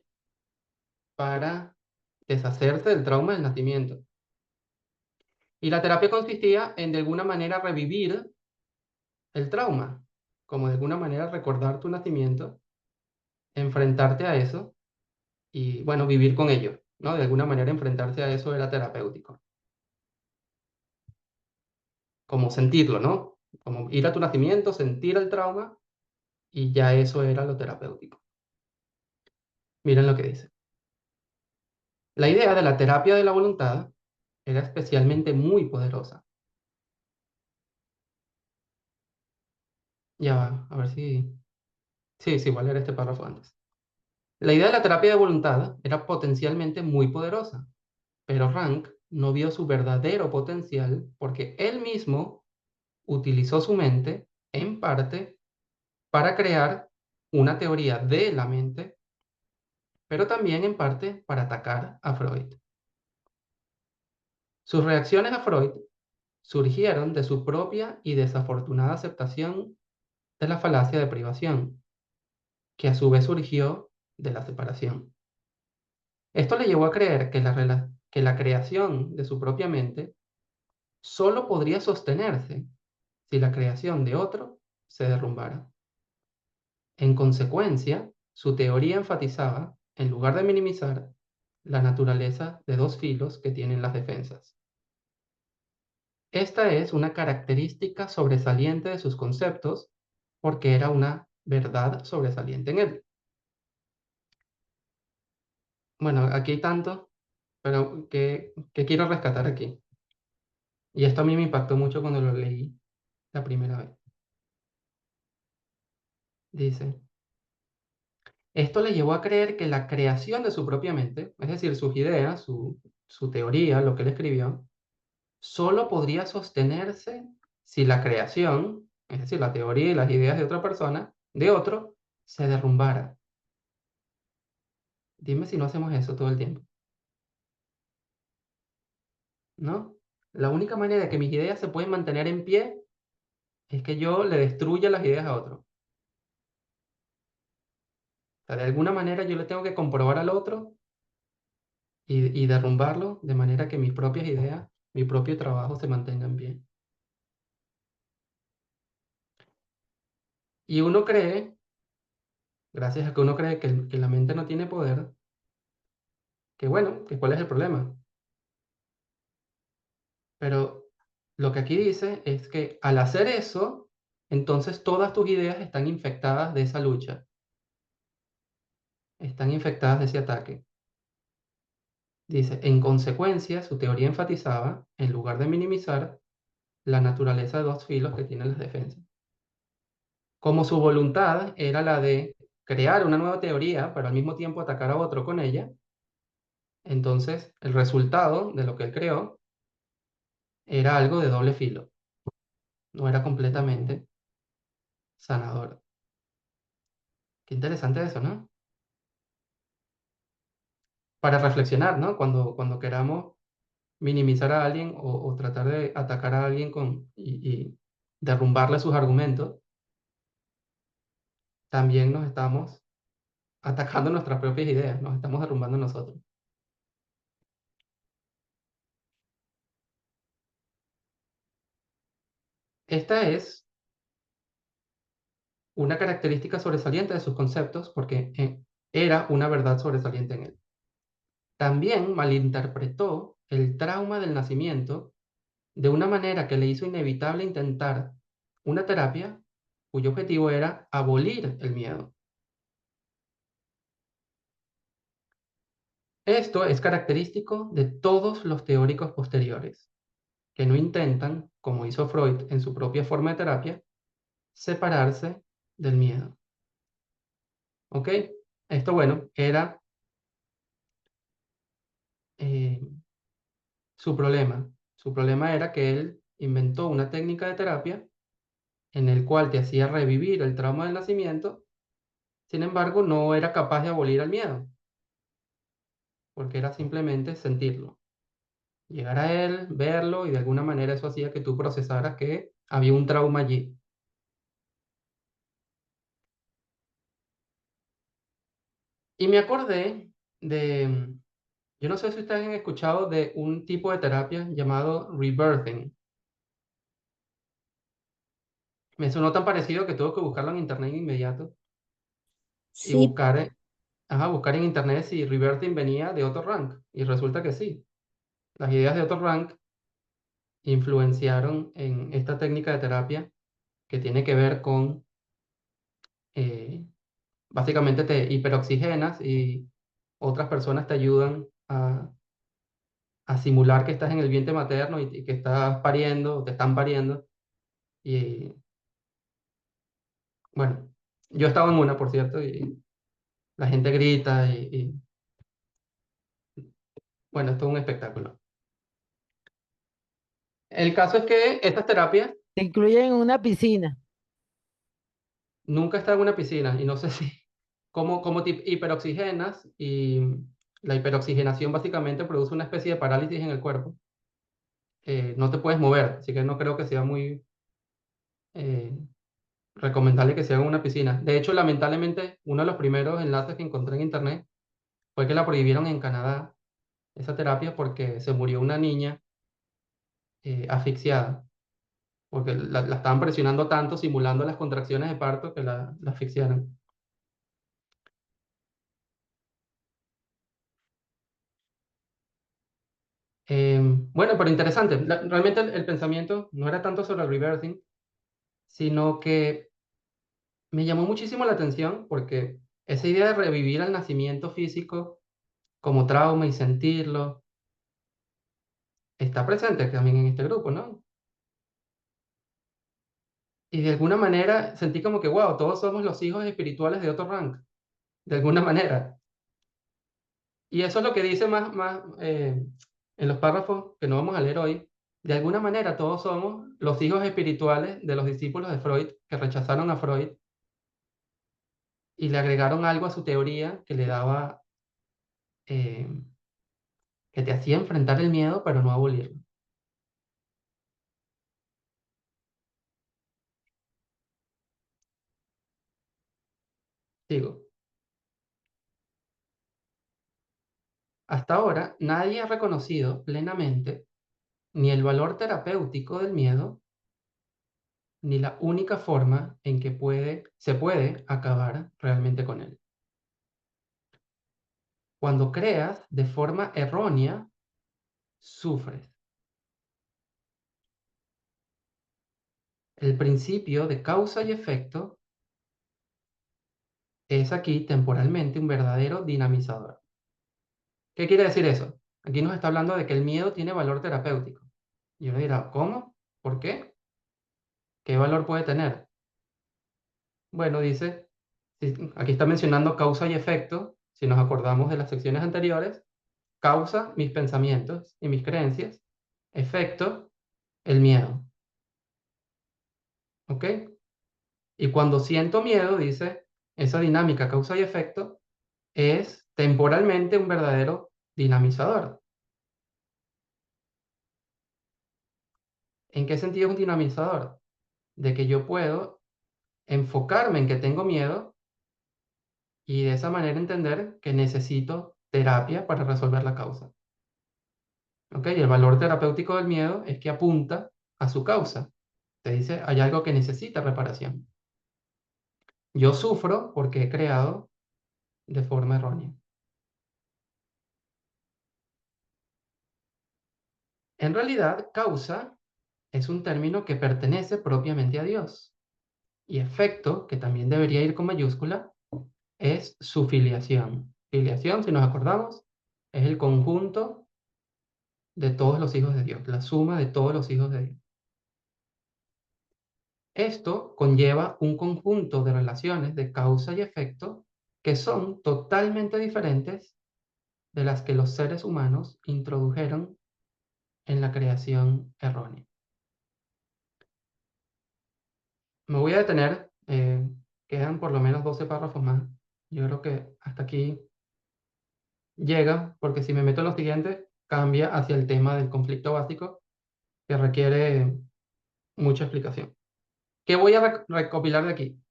Speaker 1: para deshacerse del trauma del nacimiento. Y la terapia consistía en de alguna manera revivir el trauma, como de alguna manera recordar tu nacimiento, enfrentarte a eso y, bueno, vivir con ello, ¿no? De alguna manera enfrentarse a eso era terapéutico. Como sentirlo, ¿no? Como ir a tu nacimiento, sentir el trauma y ya eso era lo terapéutico. Miren lo que dice. La idea de la terapia de la voluntad era especialmente muy poderosa. Ya va, a ver si... Sí, sí, voy a leer este párrafo antes. La idea de la terapia de voluntad era potencialmente muy poderosa, pero Rank no vio su verdadero potencial porque él mismo utilizó su mente, en parte, para crear una teoría de la mente, pero también en parte para atacar a Freud. Sus reacciones a Freud surgieron de su propia y desafortunada aceptación de la falacia de privación, que a su vez surgió de la separación. Esto le llevó a creer que la creación de su propia mente solo podría sostenerse si la creación de otro se derrumbara. En consecuencia, su teoría enfatizaba, en lugar de minimizar, la naturaleza de dos filos que tienen las defensas. Esta es una característica sobresaliente de sus conceptos porque era una verdad sobresaliente en él. Bueno, aquí hay tanto, pero ¿qué quiero rescatar aquí? Y esto a mí me impactó mucho cuando lo leí la primera vez. Dice, esto le llevó a creer que la creación de su propia mente, es decir, sus ideas, su teoría, lo que él escribió, solo podría sostenerse si la creación, es decir, la teoría y las ideas de otra persona, de otro, se derrumbara. Dime si no hacemos eso todo el tiempo, ¿no? La única manera de que mis ideas se pueden mantener en pie es que yo le destruya las ideas a otro. O sea, de alguna manera yo le tengo que comprobar al otro y derrumbarlo de manera que mis propias ideas, mi propio trabajo se mantengan bien. Y uno cree, gracias a que uno cree que la mente no tiene poder, que bueno, que cuál es el problema. Pero lo que aquí dice es que al hacer eso, entonces todas tus ideas están infectadas de esa lucha, están infectadas de ese ataque. Dice, en consecuencia, su teoría enfatizaba, en lugar de minimizar, la naturaleza de dos filos que tienen las defensas. Como su voluntad era la de crear una nueva teoría, pero al mismo tiempo atacar a otro con ella, entonces el resultado de lo que él creó era algo de doble filo, no era completamente sanador. Qué interesante eso, ¿no? Para reflexionar, ¿no? Cuando queramos minimizar a alguien o tratar de atacar a alguien y derrumbarle sus argumentos, también nos estamos atacando nuestras propias ideas, nos estamos derrumbando nosotros. Esta es una característica sobresaliente de sus conceptos porque era una verdad sobresaliente en él. También malinterpretó el trauma del nacimiento de una manera que le hizo inevitable intentar una terapia cuyo objetivo era abolir el miedo. Esto es característico de todos los teóricos posteriores, que no intentan, como hizo Freud en su propia forma de terapia, separarse del miedo. ¿Ok? Esto, bueno, era eh, su problema. Su problema era que él inventó una técnica de terapia en el cual te hacía revivir el trauma del nacimiento, sin embargo, no era capaz de abolir el miedo, porque era simplemente sentirlo. Llegar a él, verlo, y de alguna manera eso hacía que tú procesaras que había un trauma allí. Y me acordé de, yo no sé si ustedes han escuchado de un tipo de terapia llamado rebirthing. Me sonó tan parecido que tuve que buscarlo en internet de inmediato y
Speaker 3: Sí,
Speaker 1: buscar en internet si rebirthing venía de Otto Rank. Y resulta que sí. Las ideas de Otto Rank influenciaron en esta técnica de terapia que tiene que ver con, eh, básicamente te hiperoxigenas y otras personas te ayudan a simular que estás en el vientre materno y que estás pariendo, o te están pariendo. Y bueno, yo estaba en una, por cierto, y la gente grita bueno, esto es un espectáculo. El caso es que estas terapias
Speaker 3: te incluyen una piscina.
Speaker 1: nunca están en una piscina y no sé si, como te hiperoxigenas y la hiperoxigenación básicamente produce una especie de parálisis en el cuerpo. no te puedes mover, así que no creo que sea muy eh, recomendable que sea en una piscina. De hecho, lamentablemente, uno de los primeros enlaces que encontré en internet fue que la prohibieron en Canadá, esa terapia, porque se murió una niña asfixiada, porque la estaban presionando tanto, simulando las contracciones de parto, que la asfixiaron. Bueno, pero interesante. Realmente el pensamiento no era tanto sobre el rebirthing, sino que me llamó muchísimo la atención porque esa idea de revivir el nacimiento físico como trauma y sentirlo está presente también en este grupo, ¿no? Y de alguna manera sentí como que, wow, todos somos los hijos espirituales de otro rank, de alguna manera. Y eso es lo que dice más en los párrafos que no vamos a leer hoy. De alguna manera todos somos los hijos espirituales de los discípulos de Freud que rechazaron a Freud y le agregaron algo a su teoría que le daba, eh, que te hacía enfrentar el miedo, pero no abolirlo. Digo, hasta ahora nadie ha reconocido plenamente ni el valor terapéutico del miedo, ni la única forma en que se puede acabar realmente con él. Cuando creas de forma errónea, sufres. El principio de causa y efecto es aquí temporalmente un verdadero dinamizador. ¿Qué quiere decir eso? Aquí nos está hablando de que el miedo tiene valor terapéutico. Y uno dirá, ¿cómo? ¿Por qué? ¿Qué valor puede tener? Bueno, dice, aquí está mencionando causa y efecto. Si nos acordamos de las secciones anteriores, causa, mis pensamientos y mis creencias. Efecto, el miedo. ¿Ok? Y cuando siento miedo, dice, esa dinámica causa y efecto es temporalmente un verdadero dinamizador. ¿En qué sentido es un dinamizador? De que yo puedo enfocarme en que tengo miedo y de esa manera entender que necesito terapia para resolver la causa. ¿Ok? Y el valor terapéutico del miedo es que apunta a su causa. Te dice, hay algo que necesita reparación. Yo sufro porque he creado de forma errónea. En realidad, causa es un término que pertenece propiamente a Dios. Y efecto, que también debería ir con mayúscula, es su filiación. Filiación, si nos acordamos, es el conjunto de todos los hijos de Dios, la suma de todos los hijos de Dios. Esto conlleva un conjunto de relaciones de causa y efecto que son totalmente diferentes de las que los seres humanos introdujeron en la creación errónea. Me voy a detener, quedan por lo menos 12 párrafos más. Yo creo que hasta aquí llega, porque si me meto en lo siguiente, cambia hacia el tema del conflicto básico, que requiere mucha explicación. ¿Qué voy a recopilar de aquí?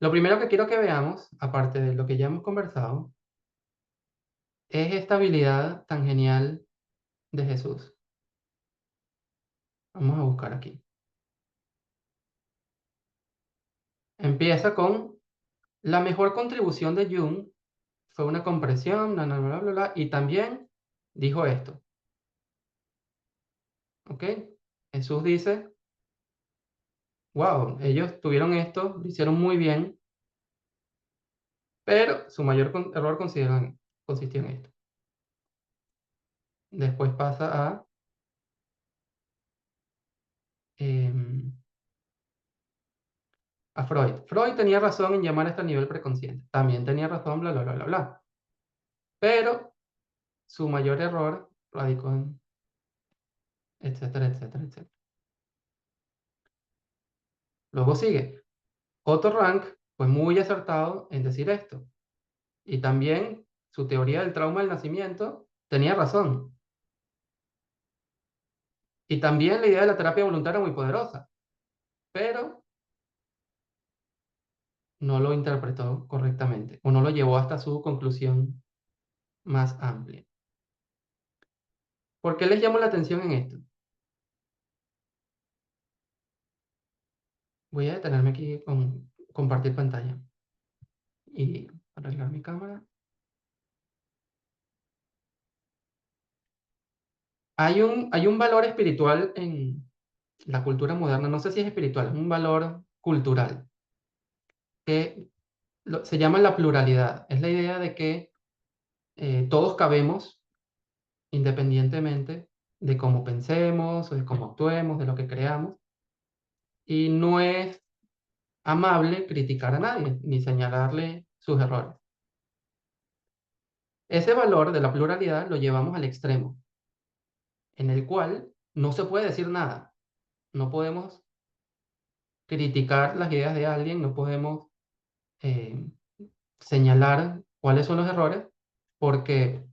Speaker 1: Lo primero que quiero que veamos, aparte de lo que ya hemos conversado, es esta habilidad tan genial de Jesús. Vamos a buscar aquí. Empieza con la mejor contribución de Jung fue una compresión, bla, bla, bla, bla, bla, y también dijo esto. ¿Ok? Jesús dice, wow, ellos tuvieron esto, lo hicieron muy bien, pero su mayor error consistió en esto. Después pasa em, a Freud. Freud tenía razón en llamar esto a nivel preconsciente. También tenía razón, bla, bla, bla, bla, bla. Pero su mayor error radicó en etcétera, etcétera, etcétera. Luego sigue. Otto Rank fue muy acertado en decir esto. Y también su teoría del trauma del nacimiento tenía razón. Y también la idea de la terapia voluntaria es muy poderosa, pero no lo interpretó correctamente o no lo llevó hasta su conclusión más amplia. ¿Por qué les llamo la atención en esto? Voy a detenerme aquí con compartir pantalla y arreglar mi cámara. Hay un valor espiritual en la cultura moderna, no sé si es espiritual, es un valor cultural, que se llama la pluralidad. Es la idea de que todos cabemos independientemente de cómo pensemos, o de cómo actuemos, de lo que creamos, y no es amable criticar a nadie ni señalarle sus errores. Ese valor de la pluralidad lo llevamos al extremo, en el cual no se puede decir nada. No podemos criticar las ideas de alguien, no podemos eh, señalar cuáles son los errores, porque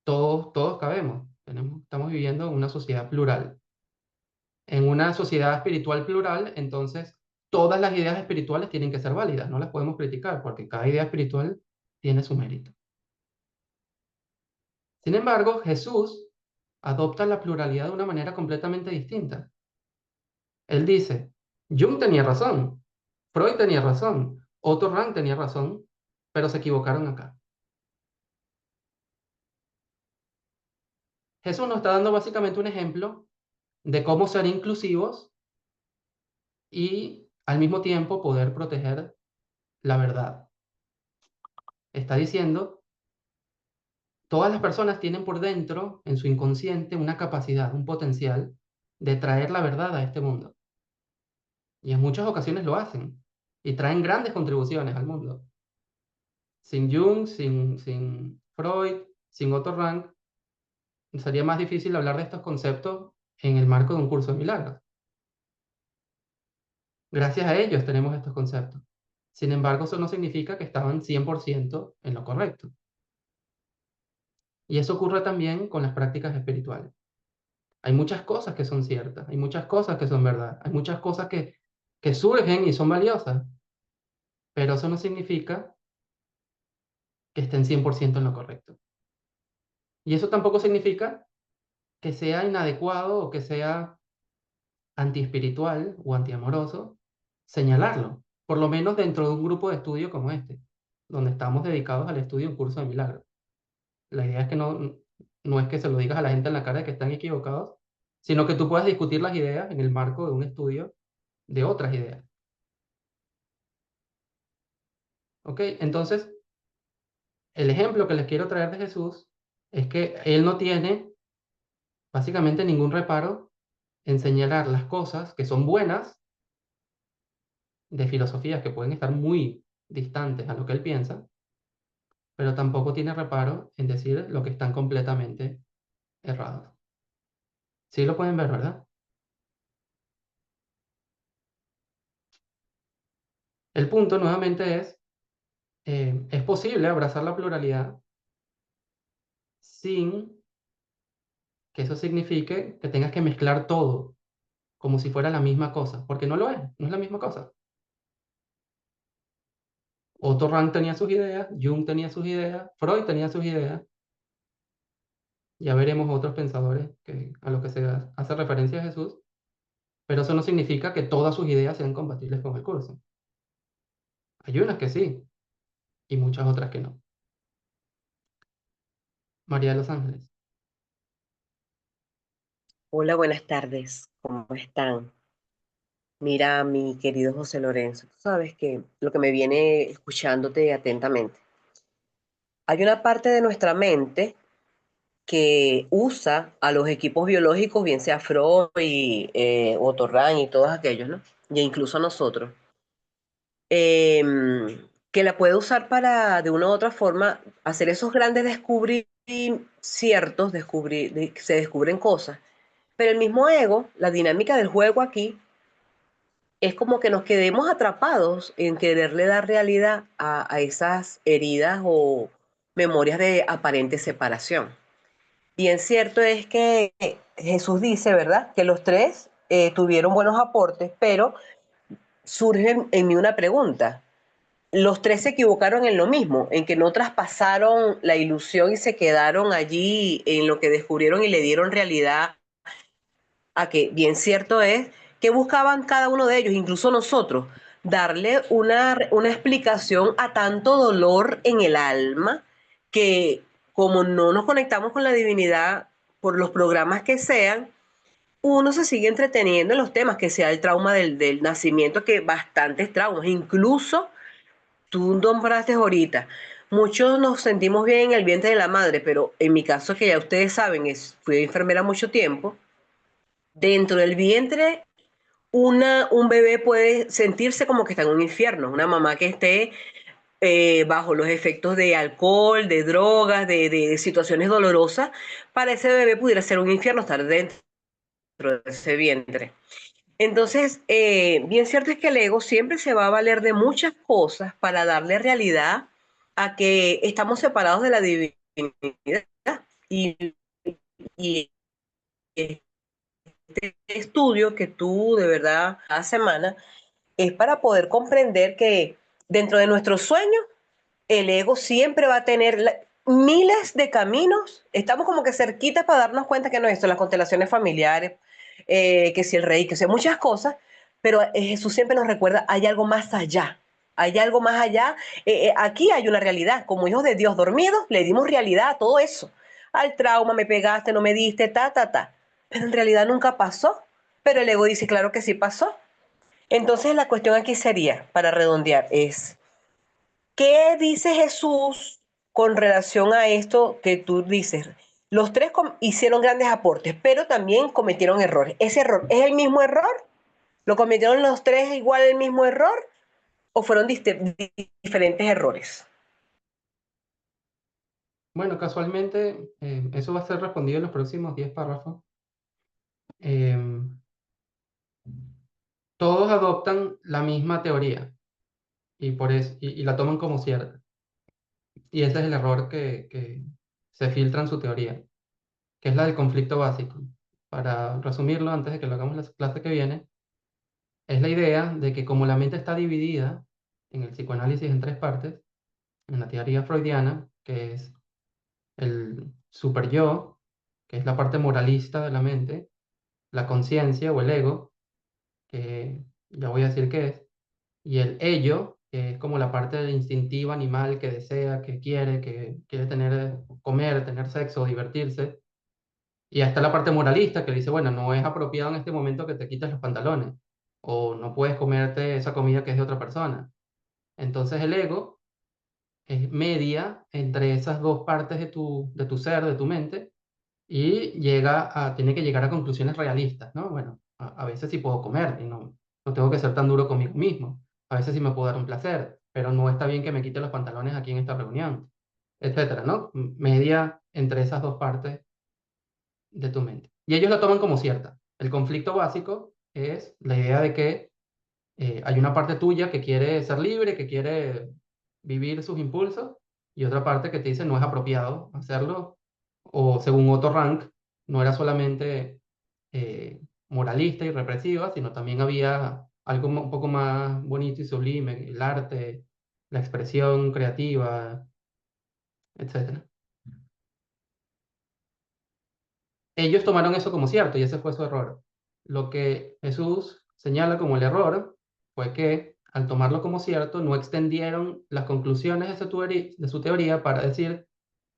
Speaker 1: todos cabemos. Estamos viviendo en una sociedad plural. En una sociedad espiritual plural, entonces todas las ideas espirituales tienen que ser válidas, no las podemos criticar, porque cada idea espiritual tiene su mérito. Sin embargo, Jesús adopta la pluralidad de una manera completamente distinta. Él dice, Jung tenía razón, Freud tenía razón, Otto Rank tenía razón, pero se equivocaron acá. Jesús nos está dando básicamente un ejemplo de cómo ser inclusivos y al mismo tiempo poder proteger la verdad. Está diciendo, todas las personas tienen por dentro, en su inconsciente, una capacidad, un potencial de traer la verdad a este mundo. Y en muchas ocasiones lo hacen y traen grandes contribuciones al mundo. Sin Jung, sin Freud, sin Otto Rank, sería más difícil hablar de estos conceptos en el marco de un curso de milagros. Gracias a ellos tenemos estos conceptos. Sin embargo, eso no significa que estaban 100% en lo correcto. Y eso ocurre también con las prácticas espirituales. Hay muchas cosas que son ciertas, hay muchas cosas que son verdad, hay muchas cosas que surgen y son valiosas, pero eso no significa que estén 100% en lo correcto. Y eso tampoco significa que sea inadecuado o que sea antiespiritual o antiamoroso señalarlo, por lo menos dentro de un grupo de estudio como este, donde estamos dedicados al estudio de un curso de milagros. La idea es que no es que se lo digas a la gente en la cara de que están equivocados, sino que tú puedas discutir las ideas en el marco de un estudio de otras ideas. ¿Ok? Entonces, el ejemplo que les quiero traer de Jesús es que él no tiene básicamente ningún reparo en señalar las cosas que son buenas de filosofías que pueden estar muy distantes a lo que él piensa, pero tampoco tiene reparo en decir lo que están completamente errados. Sí lo pueden ver, ¿verdad? El punto nuevamente es posible abrazar la pluralidad sin que eso signifique que tengas que mezclar todo como si fuera la misma cosa, porque no lo es, no es la misma cosa. Otto Rank tenía sus ideas, Jung tenía sus ideas, Freud tenía sus ideas. Ya veremos otros pensadores a los que se hace referencia a Jesús, pero eso no significa que todas sus ideas sean compatibles con el curso. Hay unas que sí, y muchas otras que no. María de los Ángeles.
Speaker 4: Hola, buenas tardes. ¿Cómo están? Mira, mi querido José Lorenzo, tú sabes que lo que me viene escuchándote atentamente. Hay una parte de nuestra mente que usa a los equipos biológicos, bien sea Freud, Otto Rahn y todos aquellos, ¿no? Y incluso a nosotros, que la puede usar para, de una u otra forma, hacer esos grandes se descubren cosas. Pero el mismo ego, la dinámica del juego aquí, es como que nos quedemos atrapados en quererle dar realidad a esas heridas o memorias de aparente separación. Bien cierto es que Jesús dice, ¿verdad? Que los tres tuvieron buenos aportes, pero surge en mí una pregunta. Los tres se equivocaron en lo mismo, en que no traspasaron la ilusión y se quedaron allí en lo que descubrieron y le dieron realidad a que, bien cierto es, que buscaban cada uno de ellos, incluso nosotros, darle una explicación a tanto dolor en el alma que como no nos conectamos con la divinidad por los programas que sean, uno se sigue entreteniendo en los temas, que sea el trauma del nacimiento, que bastantes traumas, incluso tú nombraste ahorita, muchos nos sentimos bien en el vientre de la madre, pero en mi caso, que ya ustedes saben, fui enfermera mucho tiempo, dentro del vientre un bebé puede sentirse como que está en un infierno, una mamá que esté bajo los efectos de alcohol, de drogas, de situaciones dolorosas, para ese bebé pudiera ser un infierno estar dentro de ese vientre. Entonces, bien cierto es que el ego siempre se va a valer de muchas cosas para darle realidad a que estamos separados de la divinidad. Y, y este estudio que tú de verdad cada semana es para poder comprender que dentro de nuestros sueños el ego siempre va a tener miles de caminos. Estamos como que cerquitas para darnos cuenta que no es esto, las constelaciones familiares, que si el rey, que si muchas cosas, pero Jesús siempre nos recuerda, hay algo más allá. Hay algo más allá. Aquí hay una realidad. Como hijos de Dios dormidos, le dimos realidad a todo eso. Al trauma, me pegaste, no me diste, ta, ta, ta. Pero en realidad nunca pasó. Pero el ego dice, claro que sí pasó. Entonces la cuestión aquí sería, para redondear, es, ¿qué dice Jesús con relación a esto que tú dices? Los tres hicieron grandes aportes, pero también cometieron errores. ¿Ese error es el mismo error? ¿Lo cometieron los tres igual el mismo error? ¿O fueron diferentes errores?
Speaker 1: Bueno, casualmente, eso va a ser respondido en los próximos 10 párrafos. Em, Todos adoptan la misma teoría y, por eso, y la toman como cierta. Y ese es el error que se filtra en su teoría, que es la del conflicto básico. Para resumirlo, antes de que lo hagamos la clase que viene, es la idea de que como la mente está dividida en el psicoanálisis en tres partes, en la teoría freudiana, que es el super yo, que es la parte moralista de la mente, la conciencia o el ego, que ya voy a decir qué es, y el ello, que es como la parte instintiva animal que desea, que quiere tener, comer, tener sexo, divertirse. Y hasta la parte moralista que dice, bueno, no es apropiado en este momento que te quites los pantalones, o no puedes comerte esa comida que es de otra persona. Entonces el ego es media entre esas dos partes de tu ser, de tu mente, y tiene que llegar a conclusiones realistas, ¿no? Bueno, a veces sí puedo comer y no tengo que ser tan duro conmigo mismo. A veces sí me puedo dar un placer, pero no está bien que me quite los pantalones aquí en esta reunión, etcétera, ¿no? Media entre esas dos partes de tu mente. Y ellos lo toman como cierta. El conflicto básico es la idea de que hay una parte tuya que quiere ser libre, que quiere vivir sus impulsos, y otra parte que te dice no es apropiado hacerlo, o según Otto Rank, no era solamente moralista y represiva, sino también había algo un poco más bonito y sublime, el arte, la expresión creativa, etcétera. Ellos tomaron eso como cierto y ese fue su error. Lo que Jesús señala como el error fue que al tomarlo como cierto no extendieron las conclusiones de su teoría para decir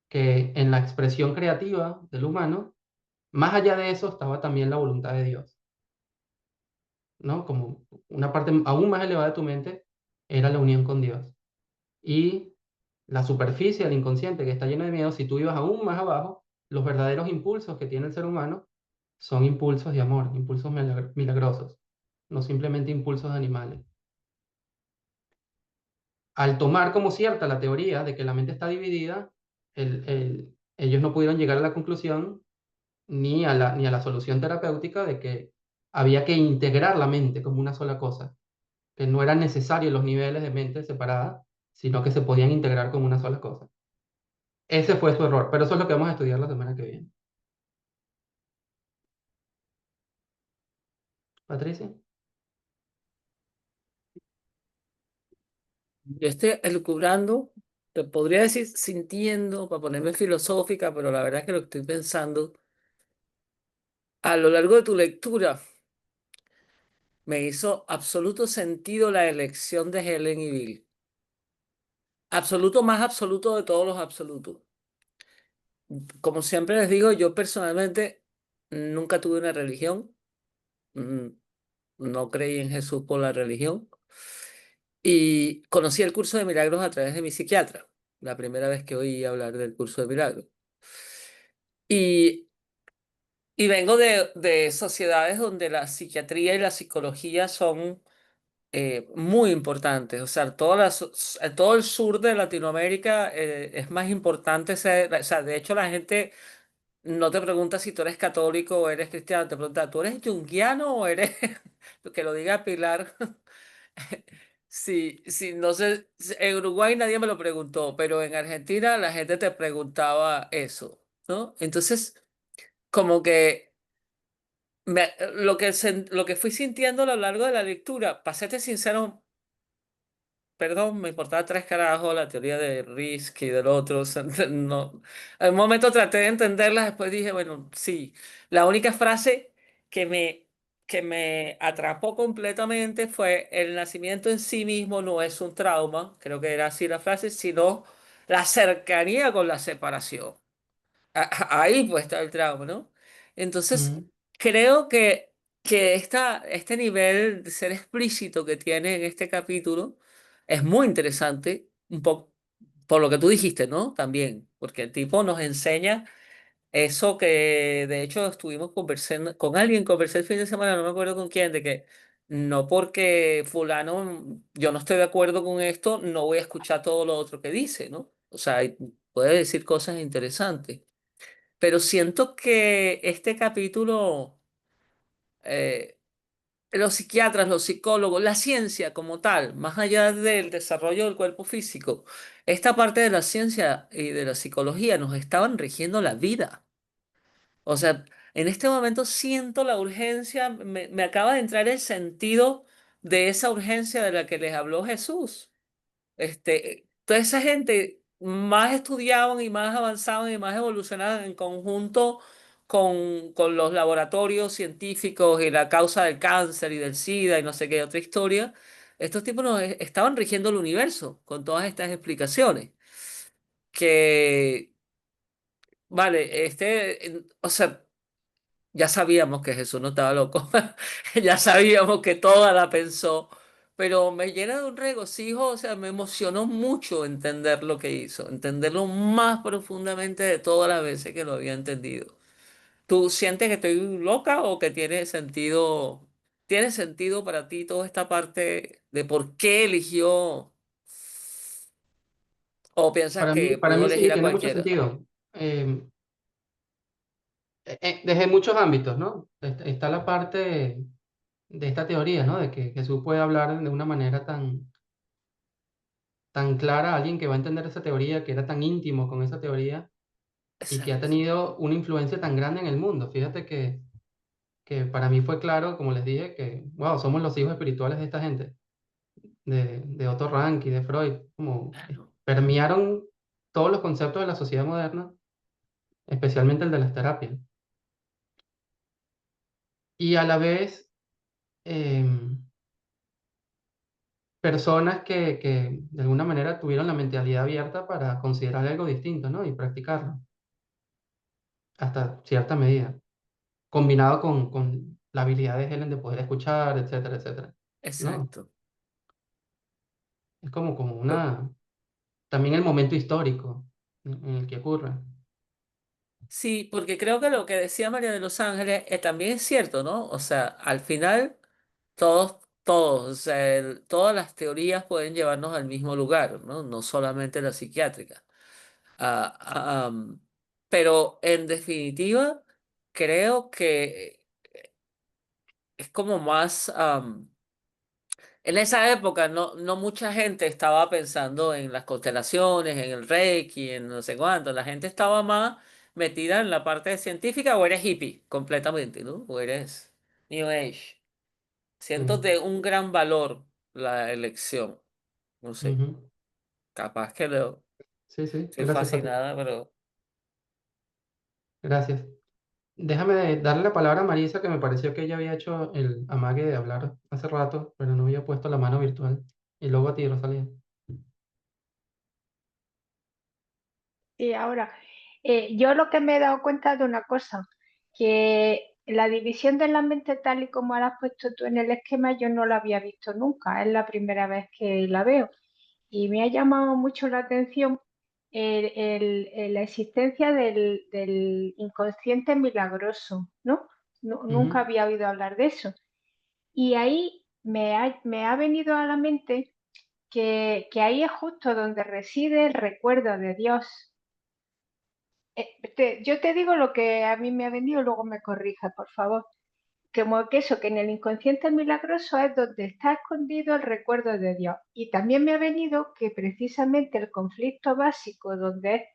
Speaker 1: que en la expresión creativa del humano, más allá de eso estaba también la voluntad de Dios, ¿no? Como una parte aún más elevada de tu mente era la unión con Dios. Y la superficie del inconsciente que está lleno de miedo, si tú ibas aún más abajo, los verdaderos impulsos que tiene el ser humano son impulsos de amor, impulsos milagrosos, no simplemente impulsos animales. Al tomar como cierta la teoría de que la mente está dividida, ellos no pudieron llegar a la conclusión ni a la solución terapéutica de que había que integrar la mente como una sola cosa, que no eran necesarios los niveles de mente separadas, sino que se podían integrar como una sola cosa. Ese fue su error, pero eso es lo que vamos a estudiar la semana que viene. Patricia.
Speaker 5: Yo estoy elucubrando, te podría decir sintiendo, para ponerme filosófica, pero la verdad es que lo que estoy pensando, a lo largo de tu lectura, me hizo absoluto sentido la elección de Helen y Bill. Absoluto más absoluto de todos los absolutos. Como siempre les digo, yo personalmente nunca tuve una religión, mm, no creí en Jesús por la religión y conocí el curso de milagros a través de mi psiquiatra, la primera vez que oí hablar del curso de milagros. Y, y vengo de sociedades donde la psiquiatría y la psicología son muy importantes. O sea, todo el sur de Latinoamérica es más importante. O sea, de hecho, la gente no te pregunta si tú eres católico o eres cristiano, te pregunta, ¿tú eres yunguiano o eres, que lo diga Pilar? Sí, sí, no sé, en Uruguay nadie me lo preguntó, pero en Argentina la gente te preguntaba eso, ¿no? Entonces, como que lo que fui sintiendo a lo largo de la lectura, para serte sincero, perdón, me importaba tres carajos la teoría de Risk y del otro. O sea, no. En un momento traté de entenderlas, después dije, bueno, sí. La única frase que que me atrapó completamente fue: el nacimiento en sí mismo no es un trauma, creo que era así la frase, sino la cercanía con la separación. Ahí pues está el trauma, ¿no? Entonces,
Speaker 1: Mm.
Speaker 5: creo que este nivel de ser explícito que tiene en este capítulo es muy interesante, un poco por lo que tú dijiste, ¿no? También, porque el tipo nos enseña eso que de hecho estuvimos conversando con alguien, conversé el fin de semana, no me acuerdo con quién, de que no porque fulano, yo no estoy de acuerdo con esto, no voy a escuchar todo lo otro que dice, ¿no? O sea, puede decir cosas interesantes. Pero siento que este capítulo, eh, los psiquiatras, los psicólogos, la ciencia como tal, más allá del desarrollo del cuerpo físico, esta parte de la ciencia y de la psicología nos estaban rigiendo la vida. O sea, en este momento siento la urgencia, me acaba de entrar el sentido de esa urgencia de la que les habló Jesús. Toda esa gente más estudiaban y más avanzaban y más evolucionaban en conjunto con los laboratorios científicos y la causa del cáncer y del SIDA y no sé qué otra historia. Estos tipos estaban rigiendo el universo con todas estas explicaciones. Que, vale, o sea, ya sabíamos que Jesús no estaba loco, ya sabíamos que toda la pensó, pero me llena de un regocijo, o sea, me emocionó mucho entender lo que hizo, entenderlo más profundamente de todas las veces que lo había entendido. ¿Tú sientes que estoy loca o que tiene sentido para ti toda esta parte de por qué eligió, o piensas que
Speaker 1: Para
Speaker 5: pudo
Speaker 1: mí sí,
Speaker 5: elegir a
Speaker 1: tiene mucho
Speaker 5: cualquiera?
Speaker 1: sentido. Desde muchos ámbitos, ¿no? Está la parte de esta teoría, ¿no? De que Jesús puede hablar de una manera tan clara a alguien que va a entender esa teoría, que era tan íntimo con esa teoría y que ha
Speaker 5: Exacto.
Speaker 1: tenido una influencia tan grande en el mundo. Fíjate que para mí fue claro, como les dije, que, wow, somos los hijos espirituales de esta gente, de Otto Rank y de Freud, como
Speaker 5: Claro.
Speaker 1: permearon todos los conceptos de la sociedad moderna, especialmente el de las terapias. Y a la vez, em, personas que de alguna manera tuvieron la mentalidad abierta para considerar algo distinto, ¿no? Y practicarlo hasta cierta medida, combinado con la habilidad de Helen de poder escuchar, etcétera, etcétera. ¿No?
Speaker 5: Exacto.
Speaker 1: Es como también el momento histórico en el que ocurre.
Speaker 5: Sí, porque creo que lo que decía María de los Ángeles también es cierto, ¿no? O sea, al final todos, o sea, todas las teorías pueden llevarnos al mismo lugar, ¿no? No solamente la psiquiátrica. Ah, pero en definitiva, creo que es como más, en esa época no mucha gente estaba pensando en las constelaciones, en el Reiki, en no sé cuánto. La gente estaba más metida en la parte científica, o eres hippie completamente, ¿no? O eres New Age. Siento
Speaker 1: Sí.
Speaker 5: de un gran valor la elección. No sé,
Speaker 1: Ujú.
Speaker 5: capaz que
Speaker 1: Sí, sí,
Speaker 5: estoy
Speaker 1: gracias, Fátima.
Speaker 5: fascinada, pero
Speaker 1: Gracias. Déjame darle la palabra a Marisa, que me pareció que ella había hecho el amague de hablar hace rato, pero no había puesto la mano virtual. Y luego a ti, Rosalía.
Speaker 6: Y ahora, yo lo que me he dado cuenta de una cosa, que la división de la mente tal y como la has puesto tú en el esquema, yo no la había visto nunca, es la primera vez que la veo. Y me ha llamado mucho la atención la existencia del inconsciente milagroso, ¿no? Nunca
Speaker 1: Ujú,
Speaker 6: había oído hablar de eso. Y ahí me ha venido a la mente que ahí es justo donde reside el recuerdo de Dios. Yo te digo lo que a mí me ha venido, luego me corrija, por favor. Como que eso, que en el inconsciente milagroso es donde está escondido el recuerdo de Dios. Y también me ha venido que precisamente el conflicto básico donde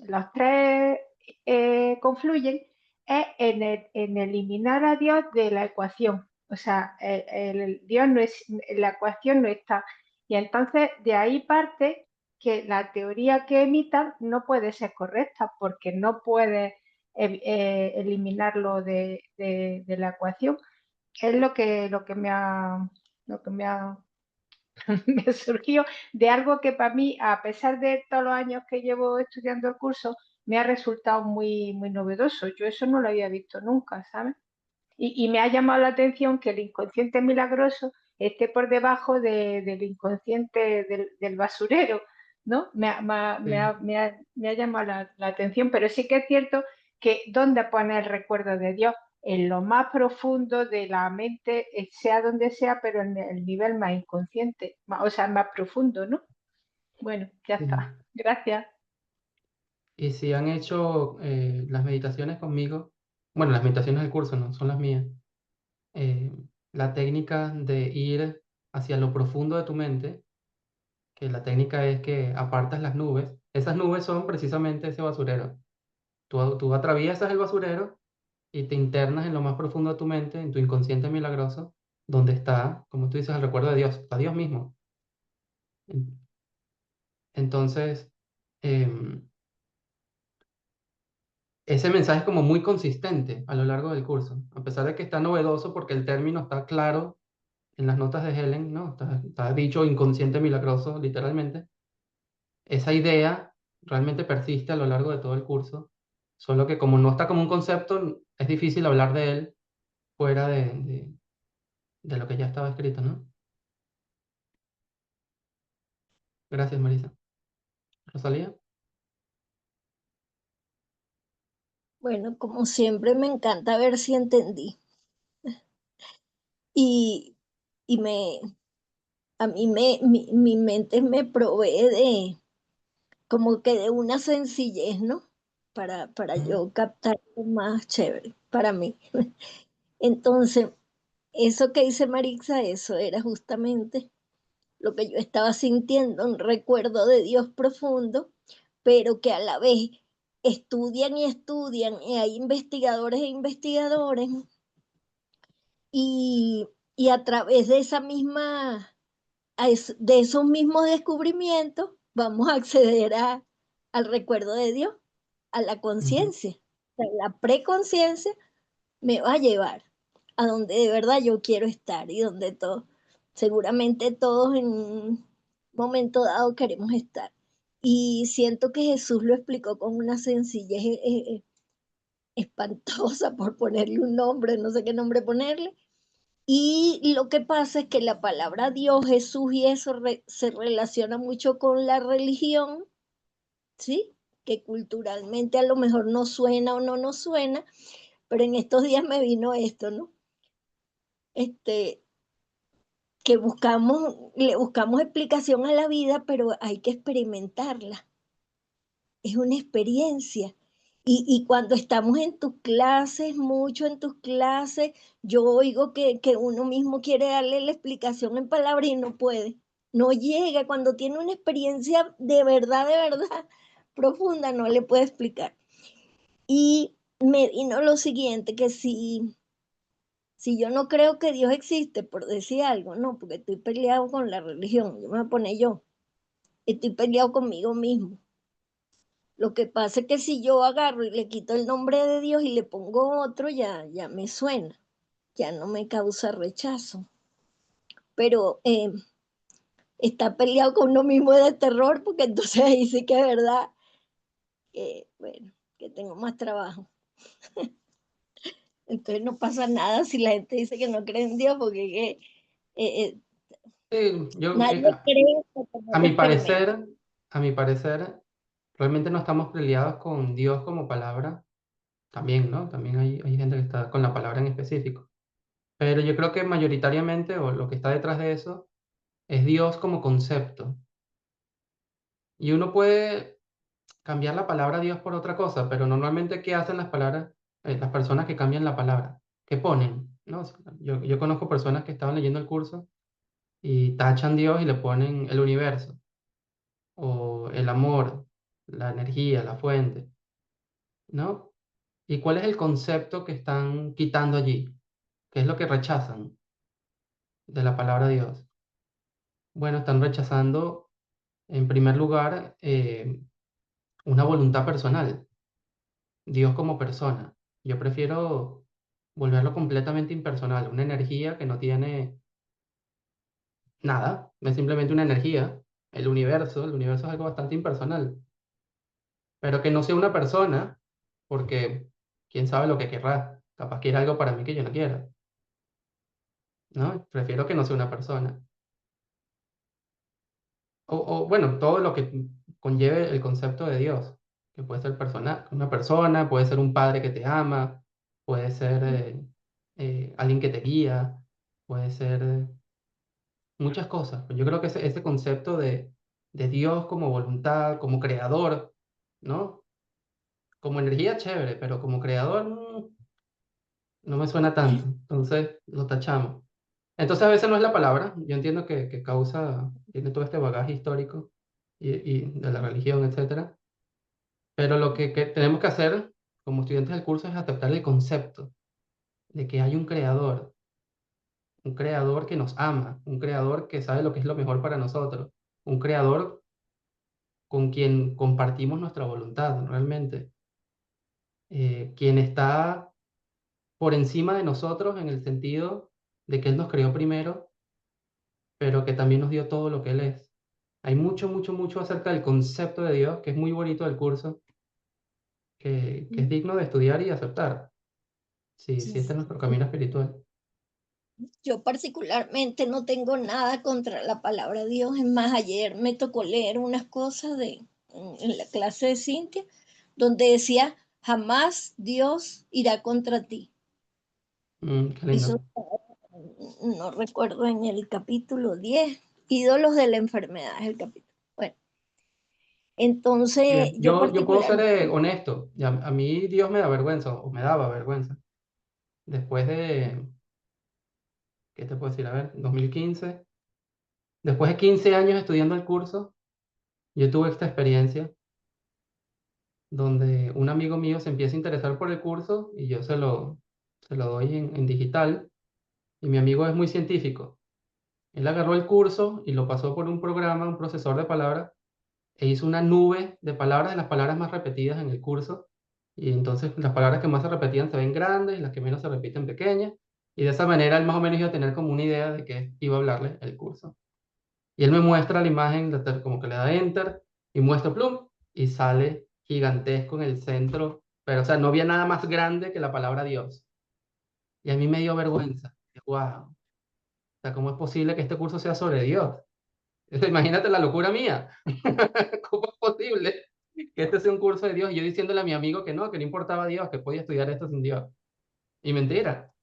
Speaker 6: los tres confluyen es en eliminar a Dios de la ecuación. O sea, Dios no es, la ecuación no está. Y entonces de ahí parte que la teoría que emitan no puede ser correcta porque no puede eliminarlo de la ecuación. Es lo que me ha me surgió de algo que para mí, a pesar de todos los años que llevo estudiando el curso, me ha resultado muy, muy novedoso. Yo eso no lo había visto nunca, ¿sabes? Y me ha llamado la atención que el inconsciente milagroso esté por debajo del inconsciente del basurero, ¿no?
Speaker 1: sí,
Speaker 6: Me ha llamado la atención, pero sí que es cierto que dónde pone el recuerdo de Dios, en lo más profundo de la mente, sea donde sea, pero en el nivel más inconsciente, o sea, más profundo, ¿no? Bueno, ya
Speaker 1: sí.
Speaker 6: está. Gracias.
Speaker 1: Y si han hecho las meditaciones conmigo, bueno, las meditaciones del curso no son las mías, eh, la técnica de ir hacia lo profundo de tu mente, que la técnica es que apartas las nubes. Esas nubes son precisamente ese basurero. Tú atraviesas el basurero y te internas en lo más profundo de tu mente, en tu inconsciente milagroso, donde está, como tú dices, el recuerdo de Dios, está Dios mismo. En- Entonces, em, ese mensaje es como muy consistente a lo largo del curso, a pesar de que está novedoso porque el término está claro en las notas de Helen, ¿no? Está dicho inconsciente milagroso, literalmente. Esa idea realmente persiste a lo largo de todo el curso, solo que como no está como un concepto, es difícil hablar de él fuera de lo que ya estaba escrito, ¿no? Gracias, Marisa. Rosalía.
Speaker 7: Bueno, como siempre me encanta ver si entendí. Y, y a mí mi mente me provee de como que de una sencillez, ¿no? Para
Speaker 1: Ujú,
Speaker 7: yo captar más chévere para mí. Entonces, eso que dice Marixa, eso era justamente lo que yo estaba sintiendo, un recuerdo de Dios profundo, pero que a la vez estudian y estudian, y hay investigadores e investigadores, y, y a través de esa misma, de esos mismos descubrimientos, vamos a acceder al recuerdo de Dios, a la
Speaker 1: ujú,
Speaker 7: conciencia. O sea, la preconciencia me va a llevar a donde de verdad yo quiero estar y donde todos, seguramente todos en un momento dado queremos estar. Y siento que Jesús lo explicó con una sencillez espantosa, por ponerle un nombre, no sé qué nombre ponerle. Y lo que pasa es que la palabra Dios, Jesús y eso se relaciona mucho con la religión, ¿sí? Que culturalmente a lo mejor no suena o no nos suena, pero en estos días me vino esto, ¿no? Este, que le buscamos explicación a la vida, pero hay que experimentarla. Es una experiencia. Y cuando estamos en tus clases, mucho en tus clases, yo oigo que uno mismo quiere darle la explicación en palabras y no puede. No llega. Cuando tiene una experiencia de verdad profunda, no le puede explicar. Y me vino lo siguiente, que si Si yo no creo que Dios existe, por decir algo, no, porque estoy peleado con la religión, yo me voy a poner yo, estoy peleado conmigo mismo. Lo que pasa es que si yo agarro y le quito el nombre de Dios y le pongo otro, ya me suena, ya no me causa rechazo. Pero está peleado con uno mismo de terror, porque entonces ahí sí que es verdad que, bueno, que tengo más trabajo. Entonces no pasa nada si la gente dice que no cree en Dios, porque
Speaker 1: Sí,
Speaker 7: nadie cree hasta que no
Speaker 1: a
Speaker 7: lo
Speaker 1: mi
Speaker 7: experimenta.
Speaker 1: parecer, realmente no estamos peleados con Dios como palabra. También, ¿no? También hay gente que está con la palabra en específico. Pero yo creo que mayoritariamente, o lo que está detrás de eso, es Dios como concepto. Y uno puede cambiar la palabra Dios por otra cosa, pero normalmente, ¿qué hacen las palabras, las personas que cambian la palabra? ¿Qué ponen? ¿No? O sea, yo conozco personas que estaban leyendo el curso y tachan Dios y le ponen el universo, o el amor, la energía, la fuente, ¿no? ¿Y cuál es el concepto que están quitando allí? ¿Qué es lo que rechazan de la palabra Dios? Bueno, están rechazando, en primer lugar, una voluntad personal, Dios como persona. Yo prefiero volverlo completamente impersonal, una energía que no tiene nada, es simplemente una energía. El universo es algo bastante impersonal, pero que no sea una persona, porque quién sabe lo que querrá. Capaz quiere algo para mí que yo no quiero, ¿no? Prefiero que no sea una persona. Bueno, todo lo que conlleve el concepto de Dios, que puede ser una persona, puede ser un padre que te ama, puede ser alguien que te guía, puede ser muchas cosas. Yo creo que ese concepto de Dios como voluntad, como creador, ¿no? Como energía chévere, pero como creador no me suena tanto. Entonces lo tachamos. Entonces a veces no es la palabra. Yo entiendo que tiene todo este bagaje histórico y de la religión, etcétera. Pero lo que tenemos que hacer como estudiantes del curso es aceptar el concepto de que hay un creador que nos ama, un creador que sabe lo que es lo mejor para nosotros, un creador con quien compartimos nuestra voluntad realmente, quien está por encima de nosotros en el sentido de que Él nos creó primero, pero que también nos dio todo lo que Él es. Hay mucho, mucho, mucho acerca del concepto de Dios, que es muy bonito del curso, que es digno de estudiar y aceptar. Sí, sí, este es nuestro camino espiritual.
Speaker 7: Yo particularmente no tengo nada contra la palabra Dios. Es más, ayer me tocó leer unas cosas en la clase de Cintia, donde decía, jamás Dios irá contra ti.
Speaker 1: Qué
Speaker 7: Eso
Speaker 1: lindo.
Speaker 7: no recuerdo en el capítulo 10, ídolos de la enfermedad es el capítulo. Bueno, entonces
Speaker 1: Bien,
Speaker 7: yo
Speaker 1: yo puedo ser
Speaker 7: particularmente,
Speaker 1: honesto. A mí Dios me da vergüenza, o me daba vergüenza. Después de, ¿qué te puedo decir? A ver, 2015. Después de 15 años estudiando el curso, yo tuve esta experiencia donde un amigo mío se empieza a interesar por el curso y yo se lo doy en digital. Y mi amigo es muy científico. Él agarró el curso y lo pasó por un programa, un procesor de palabras, e hizo una nube de palabras, de las palabras más repetidas en el curso. Y entonces las palabras que más se repetían se ven grandes y las que menos se repiten pequeñas. Y de esa manera él más o menos iba a tener como una idea de qué iba a hablarle el curso. Y él me muestra la imagen, como que le da enter y muestra plum y sale gigantesco en el centro. Pero o sea, no había nada más grande que la palabra Dios. Y a mí me dio vergüenza. Wow. O sea, ¿cómo es posible que este curso sea sobre Dios? Imagínate la locura mía. ¿Cómo es posible que este sea un curso de Dios? Y yo diciéndole a mi amigo que no importaba Dios, que podía estudiar esto sin Dios. Y mentira.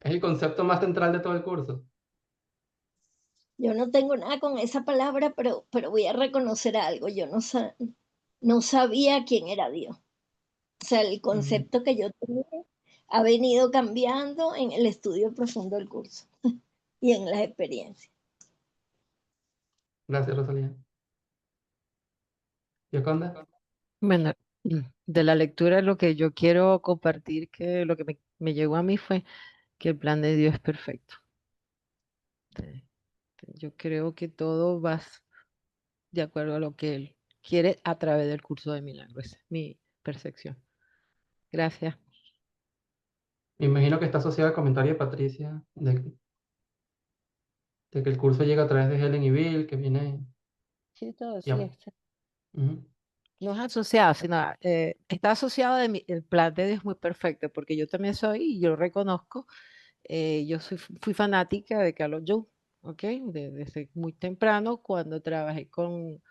Speaker 1: Es el concepto más central de todo el curso.
Speaker 7: yo no tengo nada con esa palabra, pero voy a reconocer algo. Yo no sabía quién era Dios. O sea, el
Speaker 1: Mm,
Speaker 7: concepto que yo tenía ha venido cambiando en el estudio profundo del curso y en las experiencias.
Speaker 1: Gracias, Rosalía. Yoconda.
Speaker 3: Bueno, de la lectura lo que yo quiero compartir, que lo que me llegó a mí fue que el plan de Dios es perfecto. Sí. Yo creo que todo va de acuerdo a lo que Él quiere a través del curso de milagros. Esa es mi percepción. Gracias.
Speaker 1: Me imagino que está asociado al comentario de Patricia de que el curso llega a través de Helen y Bill, que viene...
Speaker 3: Sí, todo,
Speaker 1: Ya.
Speaker 3: sí. Es-
Speaker 1: Ujú.
Speaker 3: No es asociado, sino está asociado el plan de Dios es muy perfecto, porque yo también soy, y yo lo reconozco, fui fanática de Carlos Jung, ¿ok? Desde muy temprano, cuando trabajé con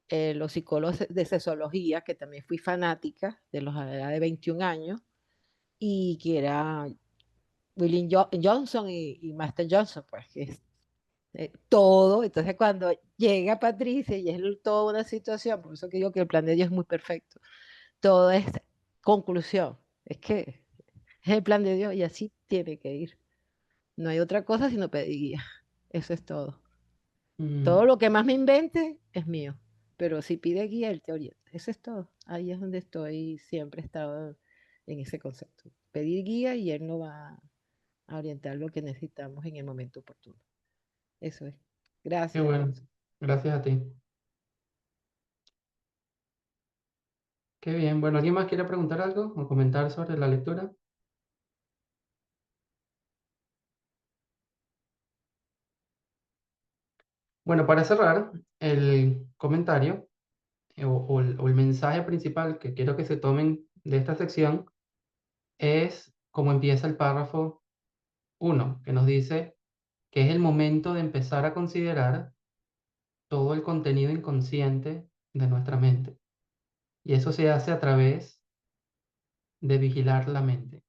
Speaker 3: los psicólogos de sexología, que también fui fanática a la edad de 21 años, y que era Johnson y Master Johnson, pues, que es todo. Entonces, cuando llega Patricia y es toda una situación, por eso que digo que el plan de Dios es muy perfecto, todo es conclusión, es que es el plan de Dios y así tiene que ir. No hay otra cosa sino pedir guía. Eso es todo. Todo
Speaker 1: Mm,
Speaker 3: lo que más me invente es mío, pero si pide guía, él te orienta. Eso es todo. Ahí es donde estoy, siempre he estado en ese concepto. Pedir guía y él nos va a orientar lo que necesitamos en el momento oportuno. Eso es.
Speaker 1: qué
Speaker 3: Gracias,
Speaker 1: bueno.
Speaker 3: Alonso.
Speaker 1: Gracias a ti. Qué bien. Bueno, ¿alguien más quiere preguntar algo o comentar sobre la lectura? Bueno, para cerrar, el comentario o el mensaje principal que quiero que se tomen de esta sección es cómo empieza el párrafo 1, que nos dice que es el momento de empezar a considerar todo el contenido inconsciente de nuestra mente. Y eso se hace a través de vigilar la mente.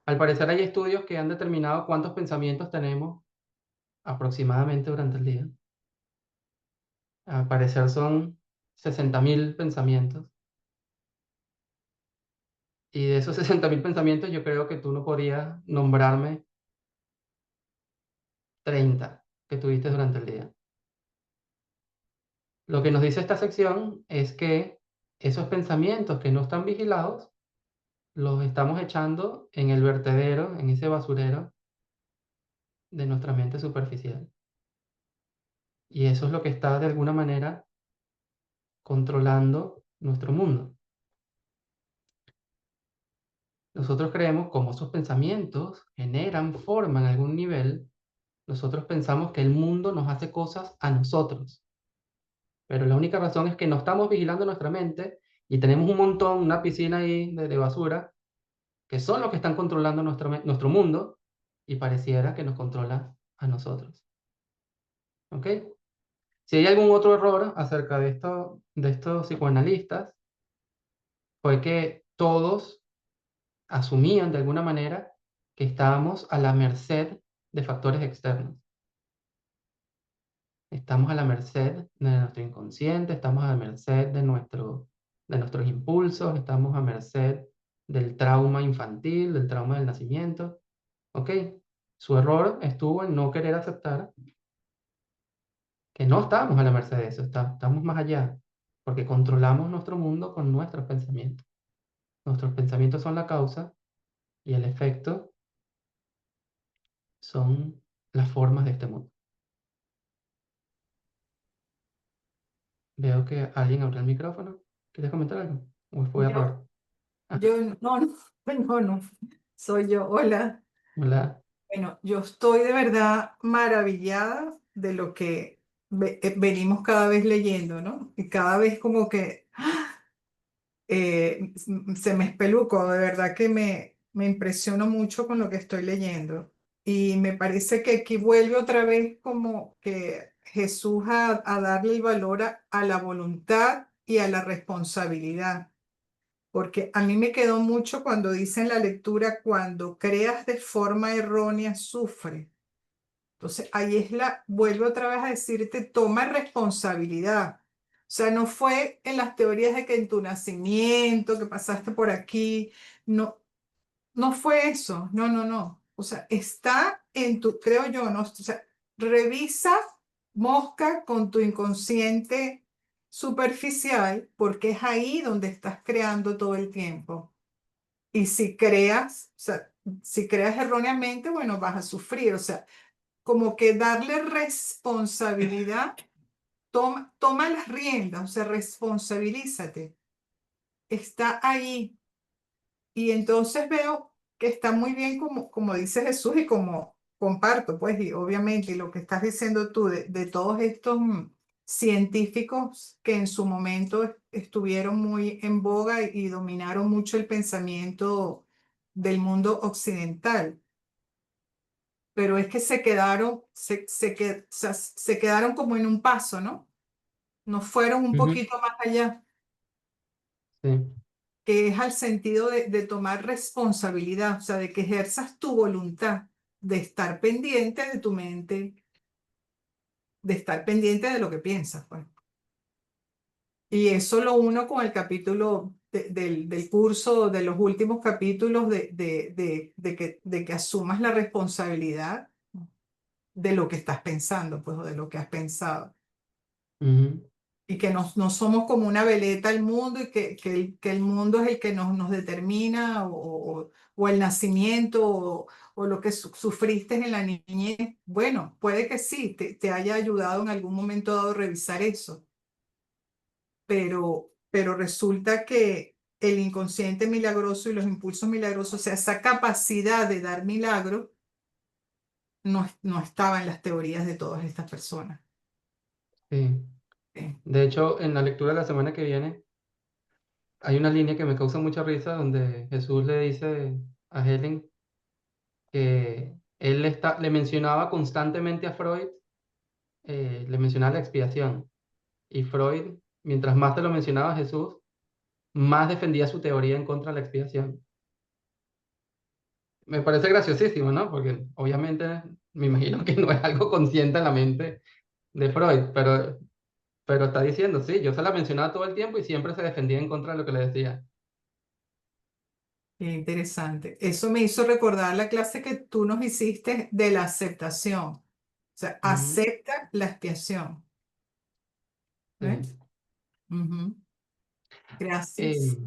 Speaker 1: Al parecer hay estudios que han determinado cuántos pensamientos tenemos aproximadamente durante el día. Al parecer son 60.000 pensamientos. Y de esos 60.000 pensamientos yo creo que tú no podrías nombrarme 30 que tuviste durante el día. Lo que nos dice esta sección es que esos pensamientos que no están vigilados los estamos echando en el vertedero, en ese basurero de nuestra mente superficial. Y eso es lo que está de alguna manera controlando nuestro mundo. Nosotros creemos, como esos pensamientos generan forma en algún nivel, nosotros pensamos que el mundo nos hace cosas a nosotros. Pero la única razón es que no estamos vigilando nuestra mente y tenemos un montón, una piscina ahí de basura, que son los que están controlando nuestro mundo y pareciera que nos controla a nosotros. ¿Ok? Si hay algún otro error acerca de estos psicoanalistas, fue que todos asumían de alguna manera que estábamos a la merced de factores externos. Estamos a la merced de nuestro inconsciente, estamos a la merced de nuestros impulsos, estamos a merced del trauma infantil, del trauma del nacimiento. ¿Ok? Su error estuvo en no querer aceptar que no estamos a la merced de eso, estamos más allá, porque controlamos nuestro mundo con nuestros pensamientos. Nuestros pensamientos son la causa y el efecto son las formas de este mundo. Veo que alguien abrió el micrófono. ¿Quieres comentar algo? ¿O fue
Speaker 8: Yo,
Speaker 1: error? Ah,
Speaker 8: yo no, no, no, soy yo. Hola.
Speaker 1: hola.
Speaker 8: Bueno, yo estoy de verdad maravillada de lo que venimos cada vez leyendo, ¿no? Y cada vez como que se me espeluco, de verdad que me impresiono mucho con lo que estoy leyendo. Y me parece que aquí vuelve otra vez como que Jesús a darle el valor a la voluntad y a la responsabilidad. Porque a mí me quedó mucho cuando dice en la lectura, cuando creas de forma errónea, sufre. Entonces ahí vuelve otra vez a decirte, toma responsabilidad. O sea, no fue en las teorías de que en tu nacimiento, que pasaste por aquí, no, no fue eso, no, no, no. O sea, está en tu, creo yo, ¿no? O sea, revisa, mosca con tu inconsciente superficial, porque es ahí donde estás creando todo el tiempo. Y si creas, o sea, si creas erróneamente, bueno, vas a sufrir. O sea, como que darle responsabilidad, toma las riendas, o sea, responsabilízate. Está ahí. Y entonces veo que está muy bien como dice Jesús y como comparto, pues, y obviamente, y lo que estás diciendo tú de todos estos científicos que en su momento estuvieron muy en boga y dominaron mucho el pensamiento del mundo occidental. Pero es que se quedaron, o sea, se quedaron como en un paso, ¿no? No fueron un
Speaker 1: Ujú,
Speaker 8: poquito más allá,
Speaker 1: sí.
Speaker 8: que es al sentido de tomar responsabilidad, o sea, de que ejerzas tu voluntad, de estar pendiente de tu mente, de estar pendiente de lo que piensas, pues. Y eso lo uno con el capítulo del curso, de los últimos capítulos, de que asumas la responsabilidad de lo que estás pensando, pues, o de lo que has pensado.
Speaker 1: Ujú,
Speaker 8: Y que no somos como una veleta al mundo y que el mundo es el que nos determina o el nacimiento o lo que sufriste en la niñez. Bueno, puede que sí, te haya ayudado en algún momento dado a revisar eso, pero resulta que el inconsciente milagroso y los impulsos milagrosos, o sea, esa capacidad de dar milagros, no estaba en las teorías de todas estas personas.
Speaker 1: sí.
Speaker 8: Sí.
Speaker 1: De hecho, en la lectura de la semana que viene, hay una línea que me causa mucha risa donde Jesús le dice a Helen que le mencionaba constantemente a Freud, le mencionaba la expiación. Y Freud, mientras más te lo mencionaba Jesús, más defendía su teoría en contra de la expiación. Me parece graciosísimo, ¿no? Porque obviamente me imagino que no es algo consciente en la mente de Freud, pero está diciendo, sí, yo se la mencionaba todo el tiempo y siempre se defendía en contra de lo que le decía.
Speaker 8: Qué interesante. Eso me hizo recordar la clase que tú nos hiciste de la aceptación. O sea,
Speaker 1: Ujú,
Speaker 8: acepta la expiación. ¿Ves?
Speaker 1: sí.
Speaker 8: Ujú.
Speaker 1: Eh,
Speaker 8: Gracias.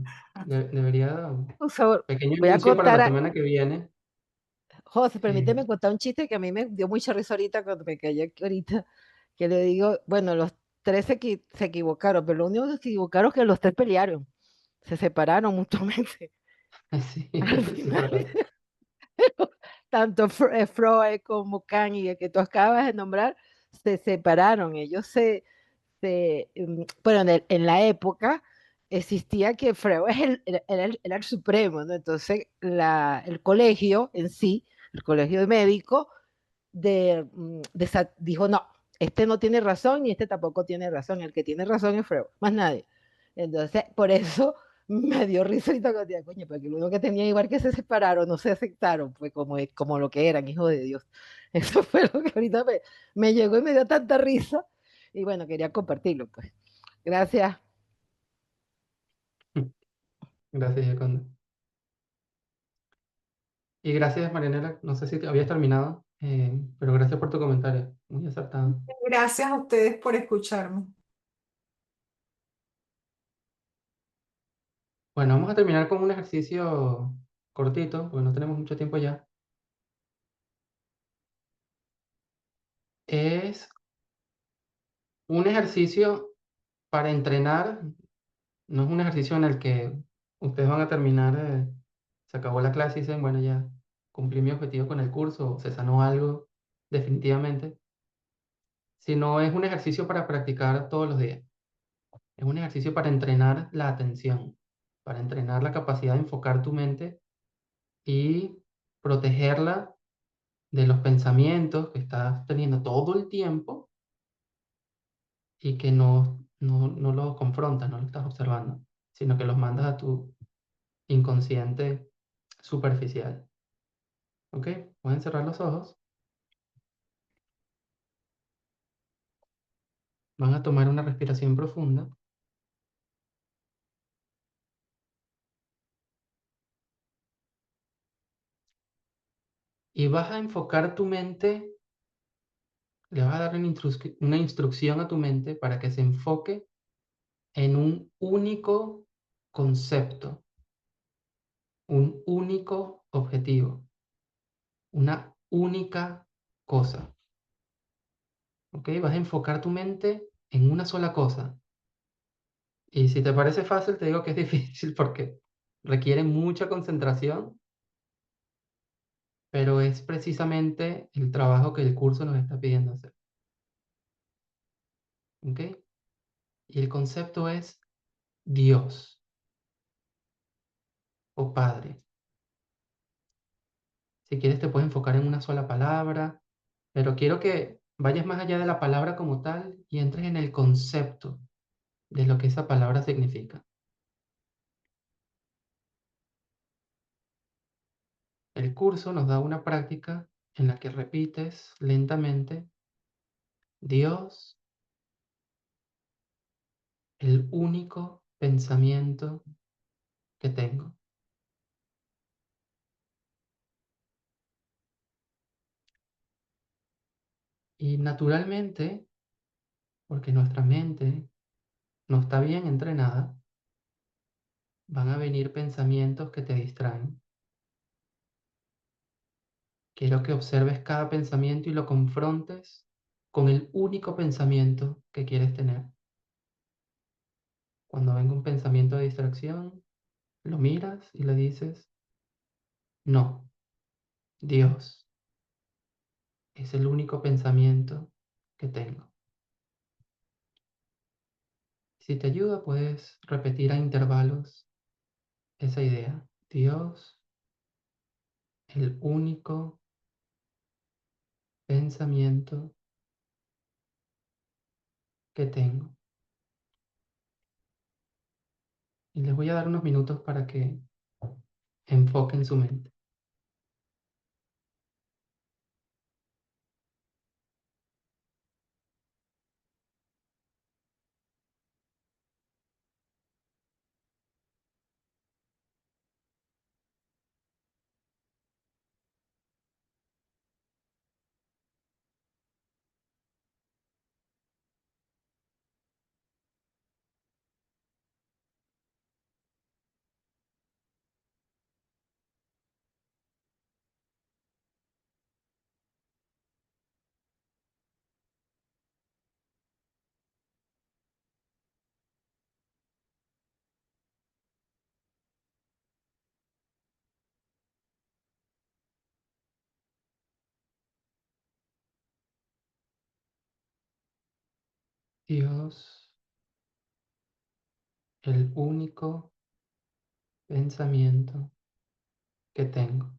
Speaker 1: debería,
Speaker 3: Por favor,
Speaker 1: pequeño
Speaker 3: voy a
Speaker 1: anuncio para la
Speaker 3: contar,
Speaker 1: semana que viene.
Speaker 3: José,
Speaker 1: eh,
Speaker 3: permíteme contar un chiste que a mí me dio mucha risa ahorita cuando me callé aquí ahorita, que le digo, bueno, los tres se equivocaron, pero lo único que se equivocaron es que los tres pelearon, se separaron mutuamente.
Speaker 1: sí,
Speaker 3: Al
Speaker 1: sí, es
Speaker 3: final,
Speaker 1: verdad.
Speaker 3: tanto Freud como Kant y el que tú acabas de nombrar se separaron. Ellos bueno, en la época existía que Freud era el supremo, ¿no? Entonces el colegio en sí, el colegio de médicos, dijo, no, este no tiene razón y este tampoco tiene razón, el que tiene razón es Freud, más nadie. Entonces, por eso me dio risa ahorita cuando decía, coño, porque lo único que tenía igual que se separaron, no se aceptaron, pues como lo que eran, hijos de Dios. Eso fue lo que ahorita me llegó y me dio tanta risa. Y bueno, quería compartirlo, pues. Gracias.
Speaker 1: Gracias, Yaconda. Y gracias, Marianela. No sé si habías terminado, pero gracias por tu comentario. Muy acertado.
Speaker 8: Gracias a ustedes por escucharme.
Speaker 1: Bueno, vamos a terminar con un ejercicio cortito, porque no tenemos mucho tiempo ya. Es un ejercicio para entrenar, no es un ejercicio en el que ustedes van a terminar, se acabó la clase y dicen, bueno, ya cumplí mi objetivo con el curso, o se sanó algo definitivamente, sino es un ejercicio para practicar todos los días. Es un ejercicio para entrenar la atención, para entrenar la capacidad de enfocar tu mente y protegerla de los pensamientos que estás teniendo todo el tiempo y que no los confrontas, no los estás observando, sino que los mandas a tu inconsciente superficial. ¿Ok? Pueden cerrar los ojos. Van a tomar una respiración profunda. Y vas a enfocar tu mente, le vas a dar una instrucción a tu mente para que se enfoque en un único concepto, un único objetivo. única cosa. ¿Ok? Vas a enfocar tu mente en una sola cosa. Y si te parece fácil, te digo que es difícil porque requiere mucha concentración, pero es precisamente el trabajo que el curso nos está pidiendo hacer. ¿Ok? Y el concepto es Dios o Padre. Si quieres te puedes enfocar en una sola palabra, pero quiero que vayas más allá de la palabra como tal y entres en el concepto de lo que esa palabra significa. El curso nos da una práctica en la que repites lentamente: Dios, el único pensamiento que tengo. Y naturalmente, porque nuestra mente no está bien entrenada, van a venir pensamientos que te distraen. Quiero que observes cada pensamiento y lo confrontes con el único pensamiento que quieres tener. Cuando venga un pensamiento de distracción, lo miras y le dices: no, Dios es el único pensamiento que tengo. Si te ayuda, puedes repetir a intervalos esa idea: Dios, el único pensamiento que tengo. Y les voy a dar unos minutos para que enfoquen su mente. Dios, el único pensamiento que tengo.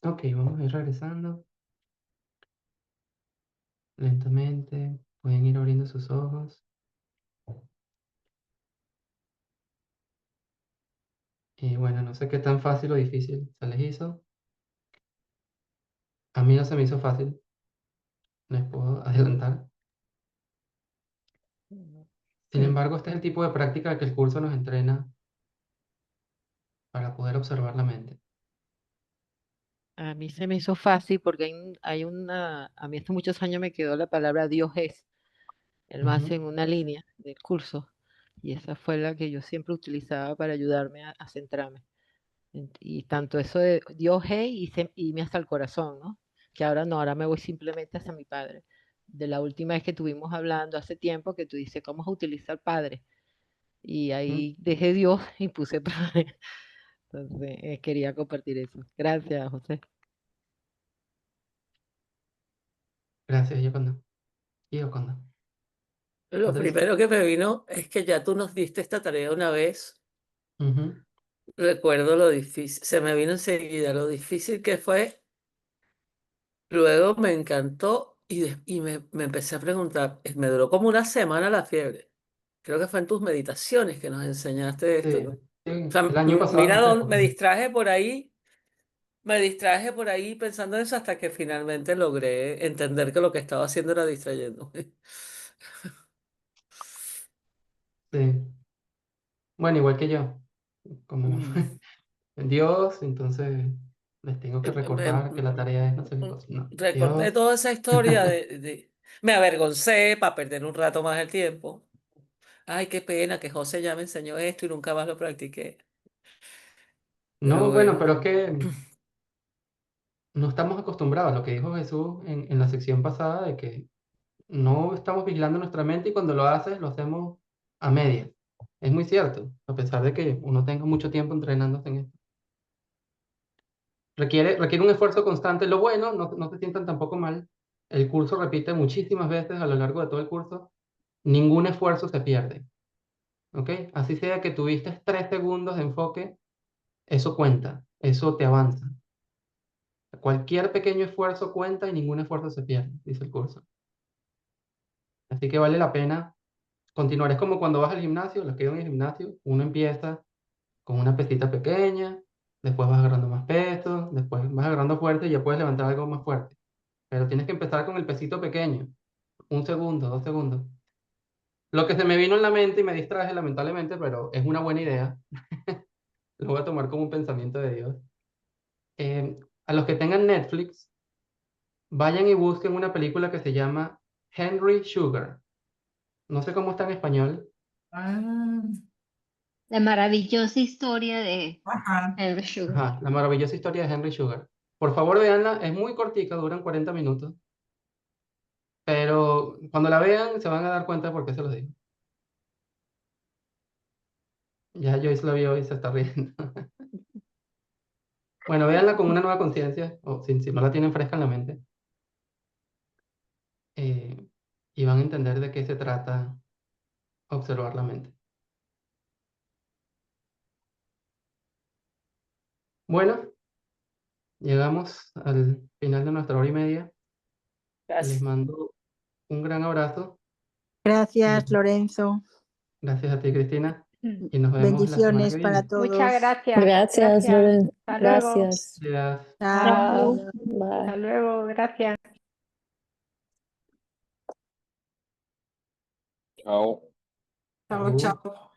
Speaker 1: Ok, vamos a ir regresando lentamente. Pueden ir abriendo sus ojos. Y bueno, no sé qué tan fácil o difícil se les hizo. A mí no se me hizo fácil, les puedo adelantar. Sin embargo, este es el tipo de práctica que el curso nos entrena para poder observar la mente.
Speaker 3: A mí se me hizo fácil porque a mí hace muchos años me quedó la palabra Dios es, el más
Speaker 1: Ujú,
Speaker 3: en una línea del curso. Y esa fue la que yo siempre utilizaba para ayudarme a centrarme. Y tanto eso de Dios es y me hasta el corazón, ¿no? Que ahora no, ahora me voy simplemente hacia mi padre. De la última vez que estuvimos hablando hace tiempo, que tú dices, ¿cómo se utiliza el padre? Y
Speaker 1: ujú.
Speaker 3: ahí dejé Dios y puse padre. Entonces, quería compartir eso. Gracias, José.
Speaker 1: Gracias, Yoconda. Y Yoconda.
Speaker 5: Lo
Speaker 1: Patricia.
Speaker 5: primero que me vino es que ya tú nos diste esta tarea una vez.
Speaker 1: Ujú,
Speaker 5: Recuerdo lo difícil, se me vino enseguida lo difícil que fue. Luego me encantó y me empecé a preguntar. Me duró como una semana la fiebre. Creo que fue en tus meditaciones que nos enseñaste esto,
Speaker 1: sí,
Speaker 5: ¿no? O
Speaker 1: sí,
Speaker 5: sea,
Speaker 1: el año pasado en
Speaker 5: mira
Speaker 1: esta
Speaker 5: dónde
Speaker 1: época.
Speaker 5: me distraje por ahí pensando en eso hasta que finalmente logré entender que lo que estaba haciendo era distrayéndome.
Speaker 1: Sí. Bueno, igual que yo. Como
Speaker 5: Mm.
Speaker 1: Dios, entonces les tengo que recordar que la tarea es no sé qué cosa. No,
Speaker 5: Recordé
Speaker 1: Dios.
Speaker 5: toda esa historia me avergoncé para perder un rato más el tiempo. Ay, qué pena que José ya me enseñó esto y nunca más lo practiqué. Pero
Speaker 1: No, bueno,
Speaker 5: bueno.
Speaker 1: pero es que no estamos acostumbrados a lo que dijo Jesús en la sección pasada de que no estamos vigilando nuestra mente y cuando lo haces lo hacemos a medias. Es muy cierto, a pesar de que uno tenga mucho tiempo entrenándose en esto. Requiere un esfuerzo constante. Lo bueno, no se sientan tampoco mal. El curso repite muchísimas veces a lo largo de todo el curso. Ningún esfuerzo se pierde. ¿Ok? Así sea que tuviste 3 segundos de enfoque, eso cuenta, eso te avanza. Cualquier pequeño esfuerzo cuenta y ningún esfuerzo se pierde, dice el curso. Así que vale la pena continuar. Es como cuando vas al gimnasio, los que van al gimnasio, uno empieza con una pesita pequeña, después vas agarrando más peso, después vas agarrando fuerza y ya puedes levantar algo más fuerte. Pero tienes que empezar con el pesito pequeño, 1 segundo, 2 segundos. Lo que se me vino en la mente y me distraje lamentablemente, pero es una buena idea, lo voy a tomar como un pensamiento de Dios. A los que tengan Netflix, vayan y busquen una película que se llama Henry Sugar. No sé cómo está en español.
Speaker 8: Ah,
Speaker 9: La maravillosa historia de
Speaker 8: ajá.
Speaker 9: Henry Sugar.
Speaker 1: Ajá, la maravillosa historia de Henry Sugar. Por favor, véanla, es muy cortica, duran 40 minutos, pero cuando la vean se van a dar cuenta de por qué se los digo. Ya Joyce la vio y se está riendo. Bueno, véanla con una nueva conciencia, o si no la tienen fresca en la mente, eh, y van a entender de qué se trata observar la mente. Bueno, llegamos al final de nuestra hora y media. Les
Speaker 5: Gracias.
Speaker 1: mando un gran abrazo.
Speaker 10: Gracias, Lorenzo.
Speaker 1: Gracias a ti, Cristina,
Speaker 6: Mm.
Speaker 1: y nos vemos la semana que
Speaker 10: Bendiciones para
Speaker 1: viene.
Speaker 6: Muchas
Speaker 10: todos.
Speaker 6: gracias.
Speaker 11: Gracias,
Speaker 6: Gracias.
Speaker 11: Loren.
Speaker 6: Hasta luego.
Speaker 11: Gracias.
Speaker 1: Gracias.
Speaker 10: Chao.
Speaker 11: Chao. Bye.
Speaker 6: Hasta luego. Gracias.
Speaker 2: Chao.
Speaker 8: Chao,
Speaker 1: Chau.
Speaker 8: chao.